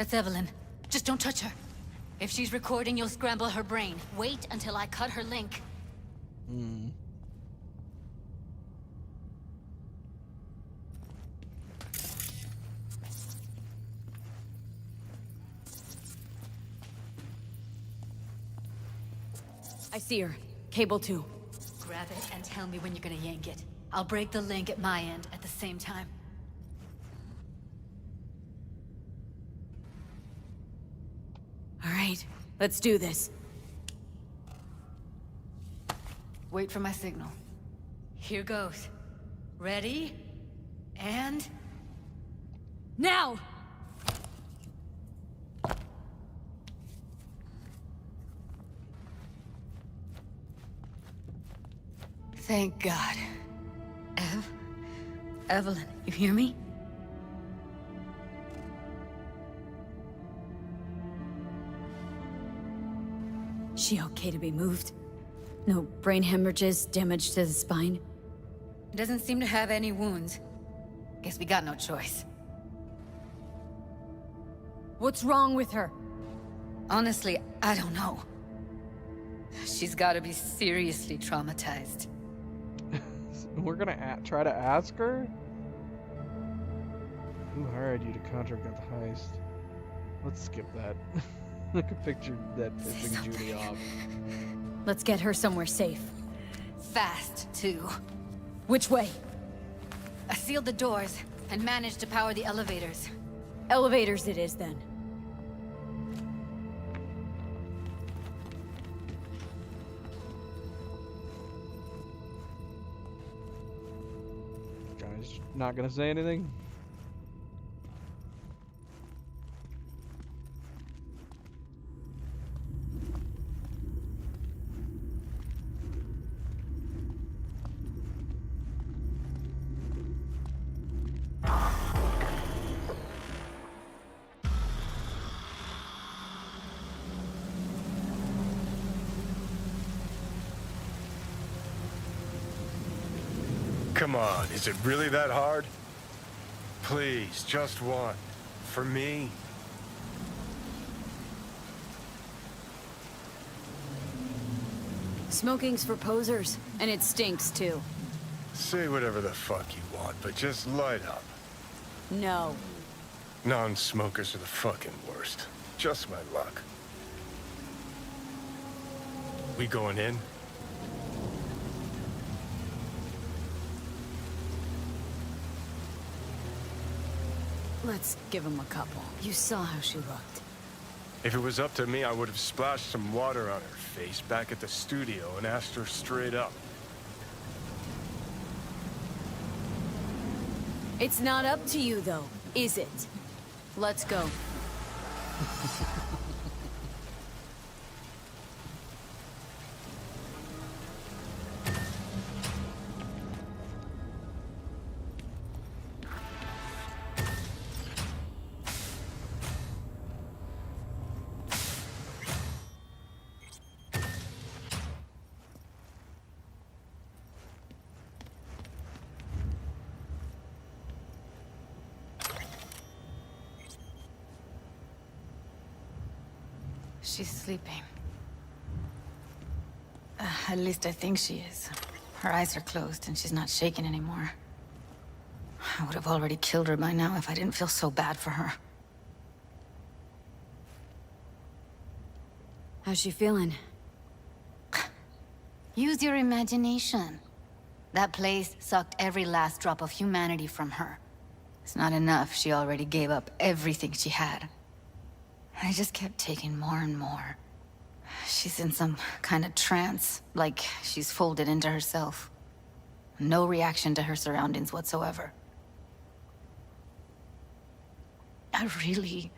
That's Evelyn. Just don't touch her. If she's recording, you'll scramble her brain. Wait until I cut her link. Hmm. I see her. Cable 2. Grab it and tell me when you're gonna yank it. I'll break the link at my end at the same time. All right, let's do this. Wait for my signal. Here goes. Ready? And... now! Thank God. Evelyn, you hear me? She okay to be moved? No brain hemorrhages, damage to the spine? Doesn't seem to have any wounds. Guess we got no choice. What's wrong with her? Honestly, I don't know. She's gotta be seriously traumatized. We're gonna try to ask her? Who hired you to contract out the heist? Let's skip that. I could picture that pissing Judy off. Let's get her somewhere safe. Fast, too. Which way? I sealed the doors and managed to power the elevators. Elevators it is, then. Guy's not gonna say anything? Come on, is it really that hard? Please, just one. For me? Smoking's for posers, and it stinks, too. Say whatever the fuck you want, but just light up. No. Non-smokers are the fucking worst. Just my luck. We going in? Let's give him a couple. You saw how she looked. If it was up to me, I would have splashed some water on her face back at the studio and asked her straight up. It's not up to you, though, is it? Let's go. She's sleeping. At least I think she is. Her eyes are closed and she's not shaking anymore. I would have already killed her by now if I didn't feel so bad for her. How's she feeling? Use your imagination. That place sucked every last drop of humanity from her. It's not enough, she already gave up everything she had. I just kept taking more and more. She's in some kind of trance, like she's folded into herself. No reaction to her surroundings whatsoever. I really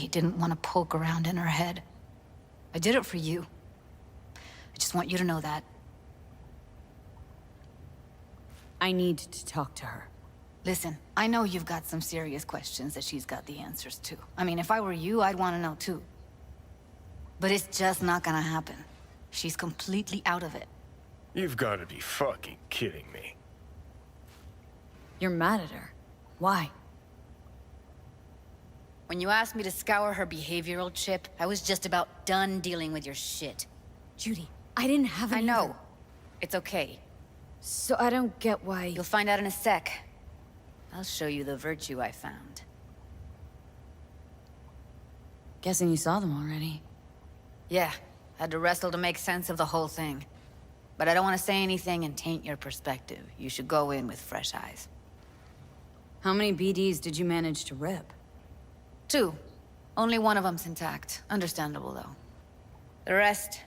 didn't want to poke around in her head. I did it for you. I just want you to know that. I need to talk to her. Listen, I know you've got some serious questions that she's got the answers to. I mean, if I were you, I'd want to know too. But it's just not gonna happen. She's completely out of it. You've got to be fucking kidding me. You're mad at her. Why? When you asked me to scour her behavioral chip, I was just about done dealing with your shit. Judy, I didn't have any. I know. It's okay. So I don't get why... You'll find out in a sec. I'll show you the virtue I found. Guessing you saw them already. Yeah, had to wrestle to make sense of the whole thing. But I don't want to say anything and taint your perspective. You should go in with fresh eyes. How many BDs did you manage to rip? 2. Only one of them's intact. Understandable, though. The rest...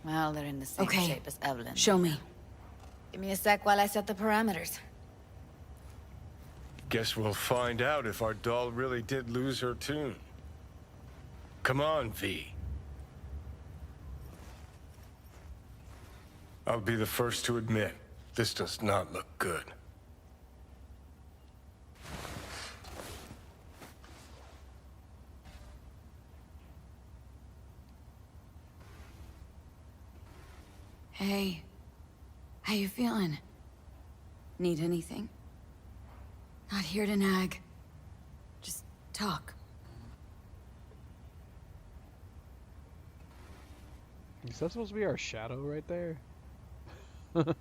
well, they're in the same shape as Evelyn. Show me. Give me a sec while I set the parameters. Guess we'll find out if our doll really did lose her tune. Come on, V. I'll be the first to admit, this does not look good. Hey, how you feeling? Need anything? Not here to nag. Just talk. Is that supposed to be our shadow right there? It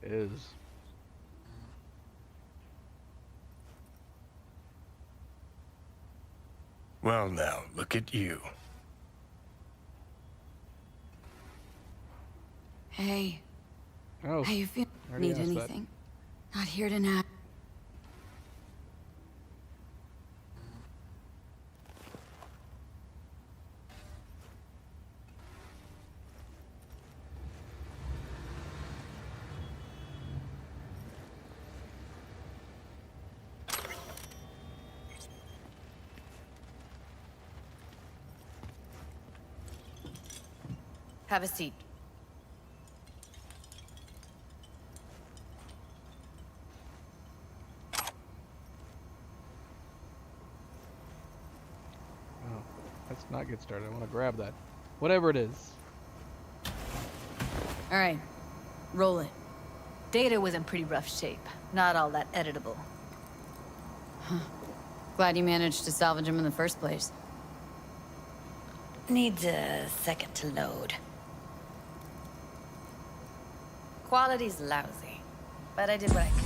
is. Well now, look at you. Hey. Oh, how you feel? already Need asked that. anything? Not here to nag. Have a seat. Oh, let's not get started. I want to grab that. Whatever it is. All right, roll it. Data was in pretty rough shape. Not all that editable. Huh. Glad you managed to salvage him in the first place. Needs a second to load. Quality's lousy, but I did what I could.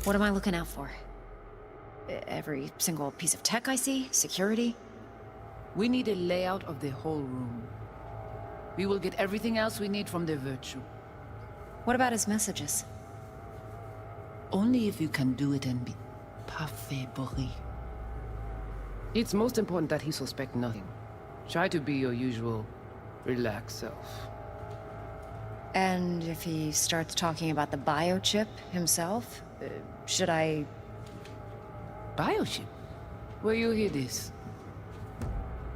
What am I looking out for? Every single piece of tech I see? Security? We need a layout of the whole room. We will get everything else we need from the Virtue. What about his messages? Only if you can do it and be parfait bourré. It's most important that he suspect nothing. Try to be your usual, relaxed self. And if he starts talking about the biochip himself, should I... Biochip? Where you hear this?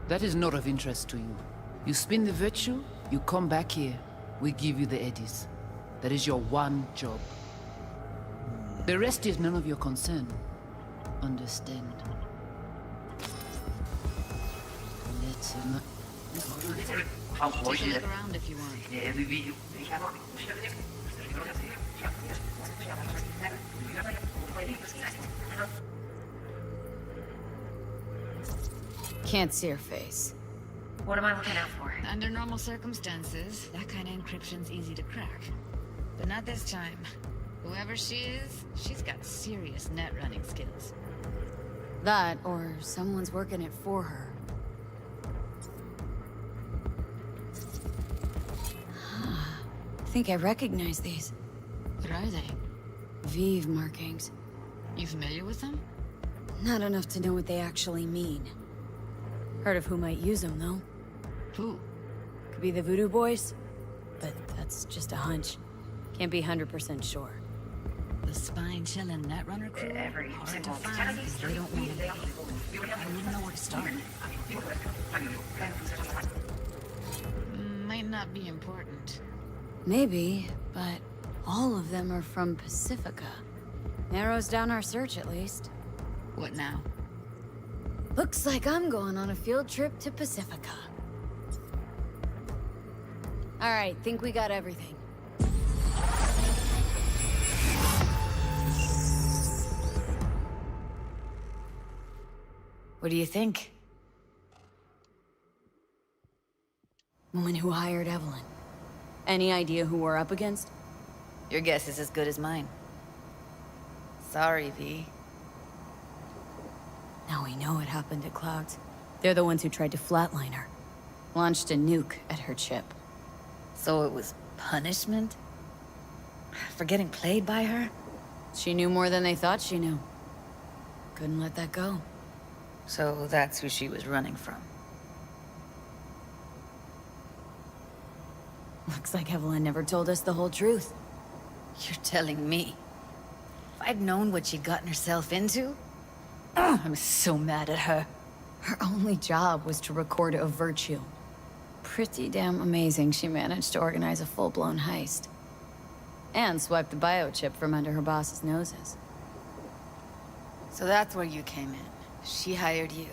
That is not of interest to you. You spin the Virtue, you come back here, we give you the eddies. That is your one job. The rest is none of your concern. Understand? I'll take a look around if you want. Can't see her face. What am I looking out for? Under normal circumstances, that kind of encryption's easy to crack. But not this time. Whoever she is, she's got serious net running skills. That, or someone's working it for her. I think I recognize these. What are they? Vive markings. You familiar with them? Not enough to know what they actually mean. Heard of who might use them, though. Who? Could be the Voodoo Boys, but that's just a hunch. Can't be 100% sure. The spine-chilling Netrunner crew? Hard to find because they don't want to leave. I wouldn't know where to start. Might not be important. Maybe, but all of them are from Pacifica. Narrows down our search, at least. What now? Looks like I'm going on a field trip to Pacifica. All right, think we got everything. What do you think? Woman who hired Evelyn. Any idea who we're up against? Your guess is as good as mine. Sorry, V. Now we know what happened to Clouds. They're the ones who tried to flatline her. Launched a nuke at her chip. So it was punishment? For getting played by her? She knew more than they thought she knew. Couldn't let that go. So that's who she was running from. Looks like Evelyn never told us the whole truth. You're telling me? If I'd known what she'd gotten herself into, I'm so mad at her. Her only job was to record a virtue. Pretty damn amazing she managed to organize a full-blown heist. And swipe the biochip from under her boss's noses. So that's where you came in. She hired you.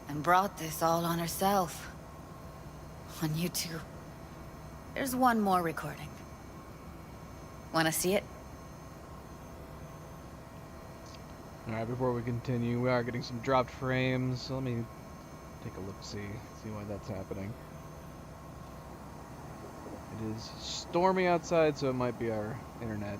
And brought this all on herself. On you two. There's one more recording. Wanna see it? Alright, before we continue, we are getting some dropped frames, so let me take a look-see, see why that's happening. It is stormy outside, so it might be our internet.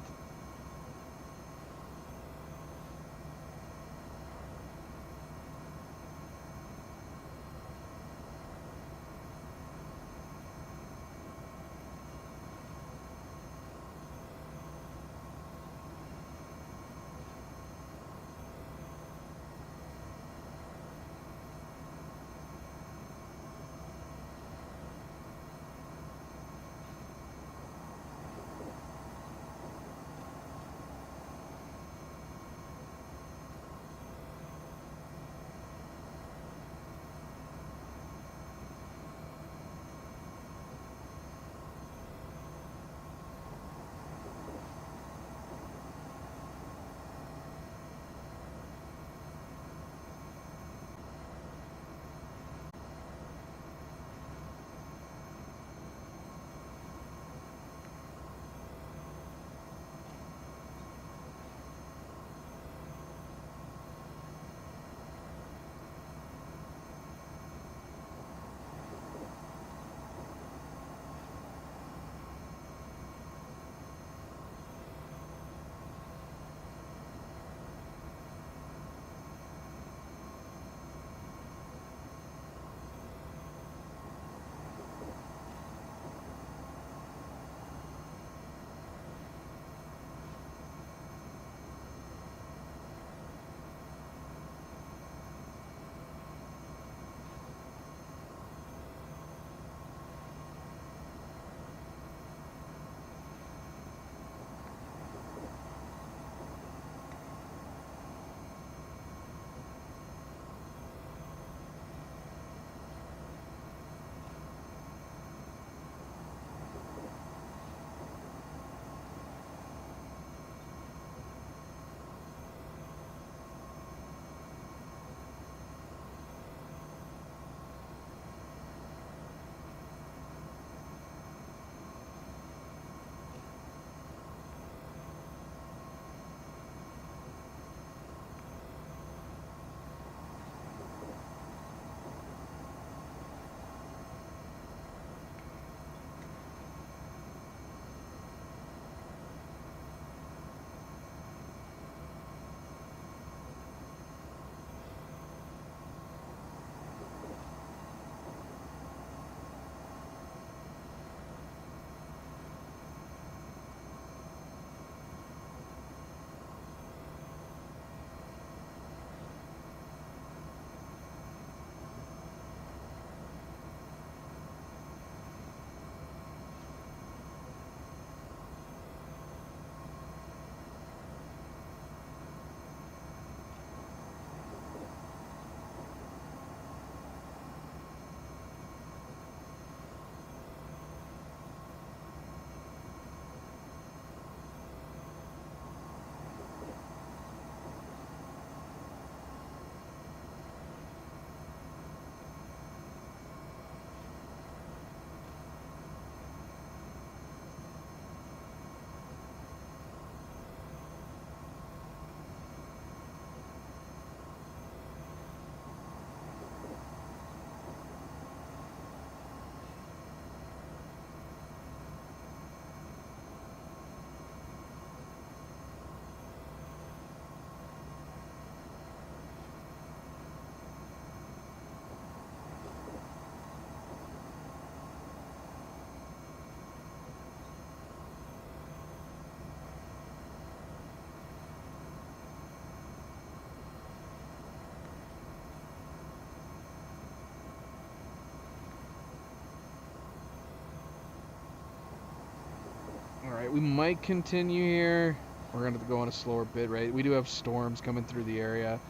Alright, we might continue here. We're going to go on a slower bit rate. We do have storms coming through the area.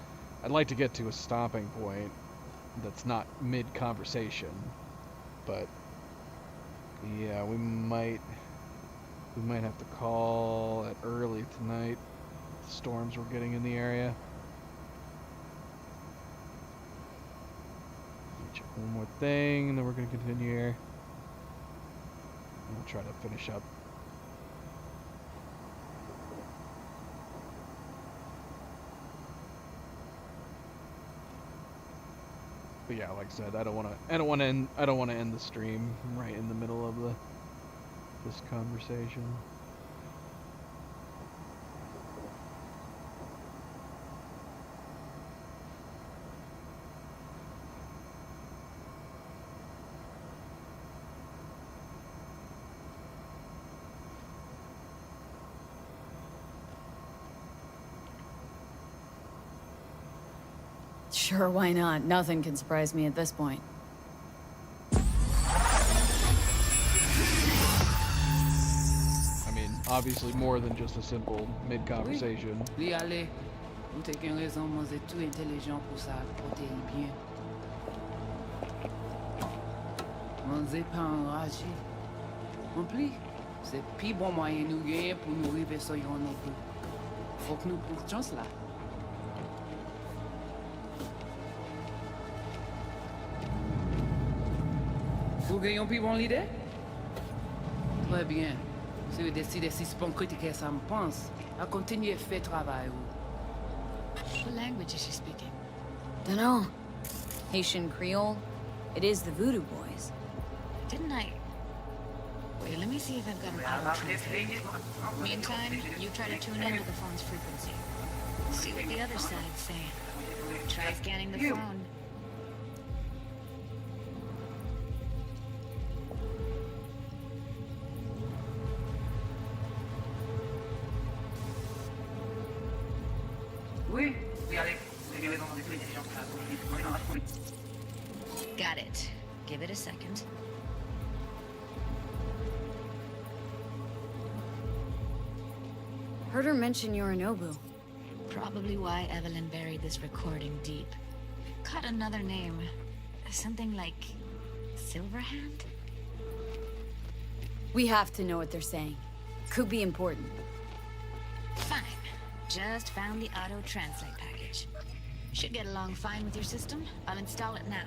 I'd like to get to a stopping point that's not mid-conversation. But, yeah, we might have to call it early tonight. The storms we're getting in the area. Check one more thing, and then we're going to continue here. And we'll try to finish up. But yeah, like I said, I don't want to end the stream right in the middle of this conversation. Sure, why not? Nothing can surprise me at this point. I mean, obviously more than just a simple mid-conversation. Oui, allez. Ou t'es qu'une raison, moi, c'est tout intelligent pour ça, protéger bien. On n'est pas enragé. En plus, c'est plus bon moyen nous gagner pour nous arriver sur yon non plus. Faut que nous prenions chance là. Vous gagnez plus bon l'idée? Très bien. Si vous décidez si c'est bon critiquer ça me pense, à continuer à faire travail. What language is she speaking? Dunno. Haitian Creole? It is the Voodoo Boys. Didn't I? Wait, let me see if I've got an auto translate. Meantime, you try to tune into the phone's frequency. See what the other side's saying. Try scanning the phone. Got it. Give it a second. Heard her mention Yorinobu. Probably why Evelyn buried this recording deep. Caught another name. Something like Silverhand? We have to know what they're saying. Could be important. Fine. Just found the auto translate package. Should get along fine with your system. I'll install it now.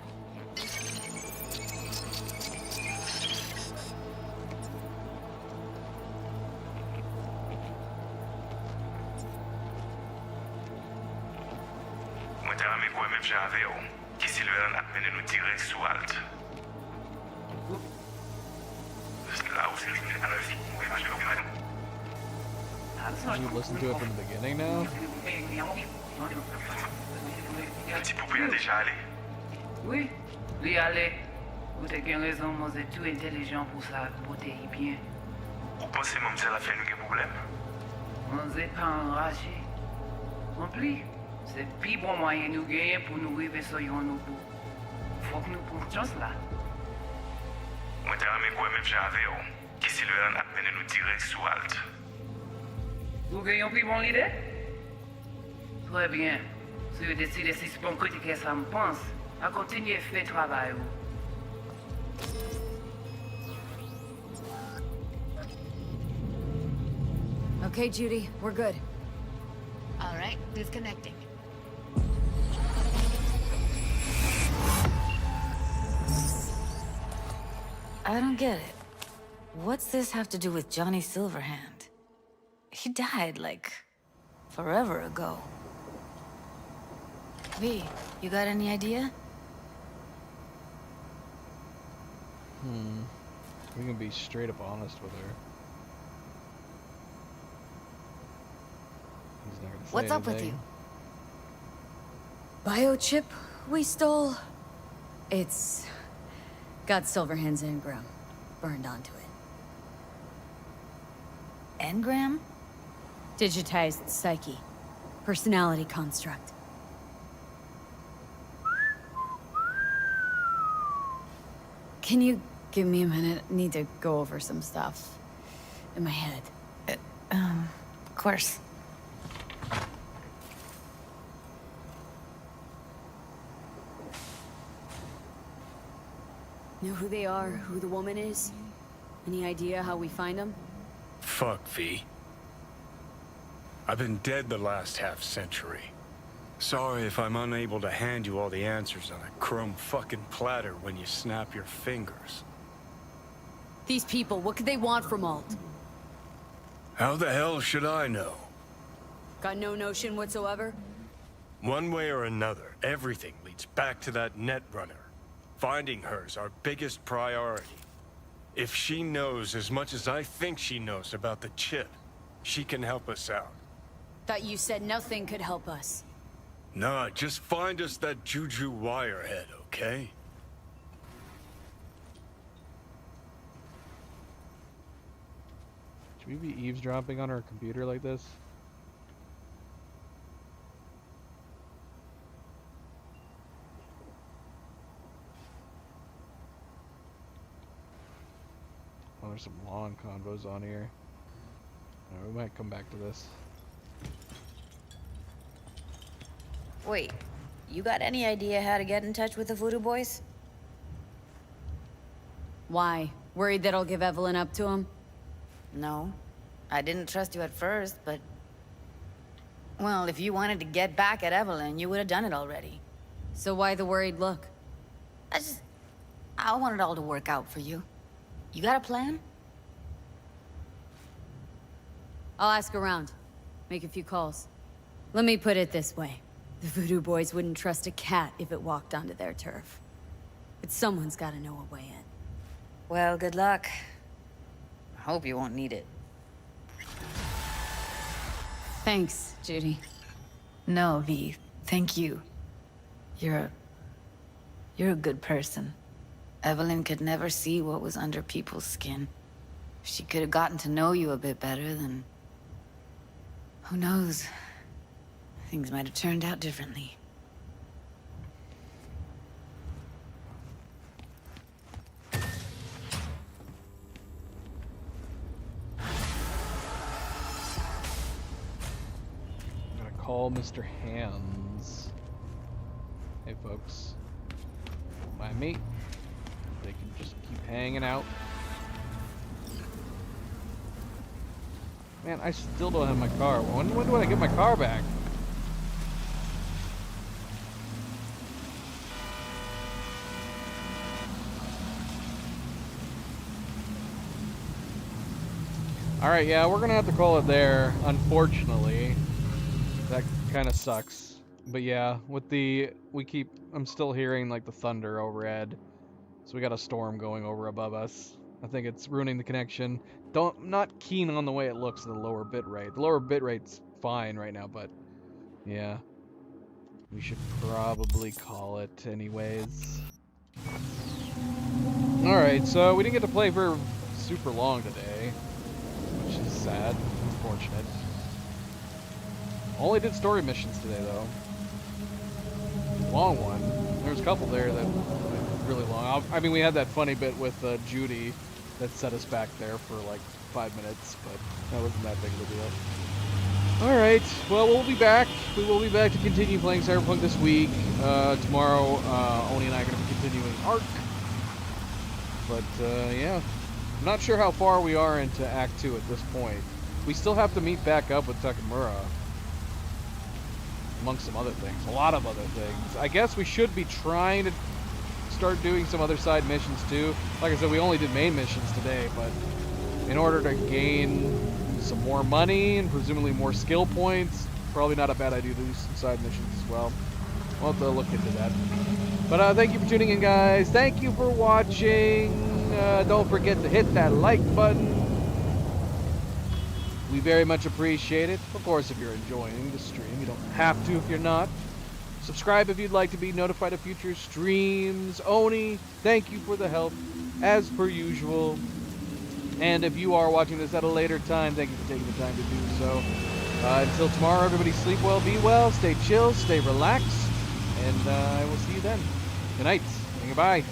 Moi, t'as ramené quoi même j'avais, qui Silverhand a mené nous tirer sous halte. Là où c'est réglé à la vie, on va marcher au Did you listen to it from the beginning now? Petit poupée a déjà allé. Oui, lui allez. Vous avez qu'une raison, moi, c'est tout intelligent pour ça, protéger bien. Vous pensez même que ça a fait nous problème? On n'est pas enragé. En plus, c'est le plus bon moyen de nous gagner pour nous arriver sur yon au bout. Faut que nous prenions chance là. Moi, t'as ramené quoi même j'avais, qui Silverhand a mené nous tirer sous halte. Vous gagnez plus bon l'idée? Très bien. Si vous décidez si c'est bon critiquer ça me pense, à continuer à faire travail. Okay, Judy, we're good. All right, disconnecting. I don't get it. What's this have to do with Johnny Silverhand? He died, like, forever ago. V, you got any idea? We can be straight up honest with her. He's not gonna say What's up with you? Biochip we stole? It's got Silverhand's engram burned onto it. Engram? Digitized psyche. Personality construct. Can you give me a minute? I need to go over some stuff in my head. Of course. Know who they are, who the woman is? Any idea how we find them? Fuck, V. I've been dead the last half-century. Sorry if I'm unable to hand you all the answers on a chrome fucking platter when you snap your fingers. These people, what could they want from Alt? How the hell should I know? Got no notion whatsoever? One way or another, everything leads back to that Netrunner. Finding her's our biggest priority. If she knows as much as I think she knows about the chip, she can help us out. Thought you said nothing could help us. Nah, just find us that Juju wirehead, okay? Should we be eavesdropping on our computer like this? Oh, there's some long convos on here. We might come back to this. Wait, you got any idea how to get in touch with the Voodoo Boys? Why? Worried that I'll give Evelyn up to him? No. I didn't trust you at first, but... Well, if you wanted to get back at Evelyn, you would have done it already. So why the worried look? I want it all to work out for you. You got a plan? I'll ask around. Make a few calls. Let me put it this way. The Voodoo Boys wouldn't trust a cat if it walked onto their turf. But someone's gotta know a way in. Well, good luck. I hope you won't need it. Thanks, Judy. No, V. Thank you. You're a good person. Evelyn could never see what was under people's skin. If she could have gotten to know you a bit better, then... who knows? Things might have turned out differently. I'm gonna call Mr. Hands. Hey folks. Mind me? They can just keep hanging out. Man, I still don't have my car. When do I get my car back? Alright, yeah, we're gonna have to call it there, unfortunately. That kind of sucks. But yeah, with the... I'm still hearing, like, the thunder overhead. So we got a storm going over above us. I think it's ruining the connection. Not keen on the way it looks at the lower bitrate. The lower bitrate's fine right now, but... yeah. We should probably call it anyways. Alright, so we didn't get to play for super long today. Which is sad. Unfortunate. Only did story missions today, though. Long one. There was a couple there that went really long. I mean, we had that funny bit with Judy that set us back there for like 5 minutes, but that wasn't that big of a deal. Alright, well, we'll be back. We will be back to continue playing Cyberpunk this week. Tomorrow, Oni and I are going to be continuing Ark. But, yeah. I'm not sure how far we are into Act 2 at this point. We still have to meet back up with Takamura. Amongst some other things. A lot of other things. I guess we should be trying to start doing some other side missions too. Like I said, we only did main missions today, but in order to gain some more money and presumably more skill points, probably not a bad idea to do some side missions as well. We'll have to look into that. But thank you for tuning in, guys. Thank you for watching. Don't forget to hit that like button. We very much appreciate it. Of course, if you're enjoying the stream, you don't have to if you're not. Subscribe if you'd like to be notified of future streams. Oni, thank you for the help, as per usual. And if you are watching this at a later time, thank you for taking the time to do so. Until tomorrow, everybody sleep well, be well, stay chill, stay relaxed, and I will see you then. Good night, and goodbye.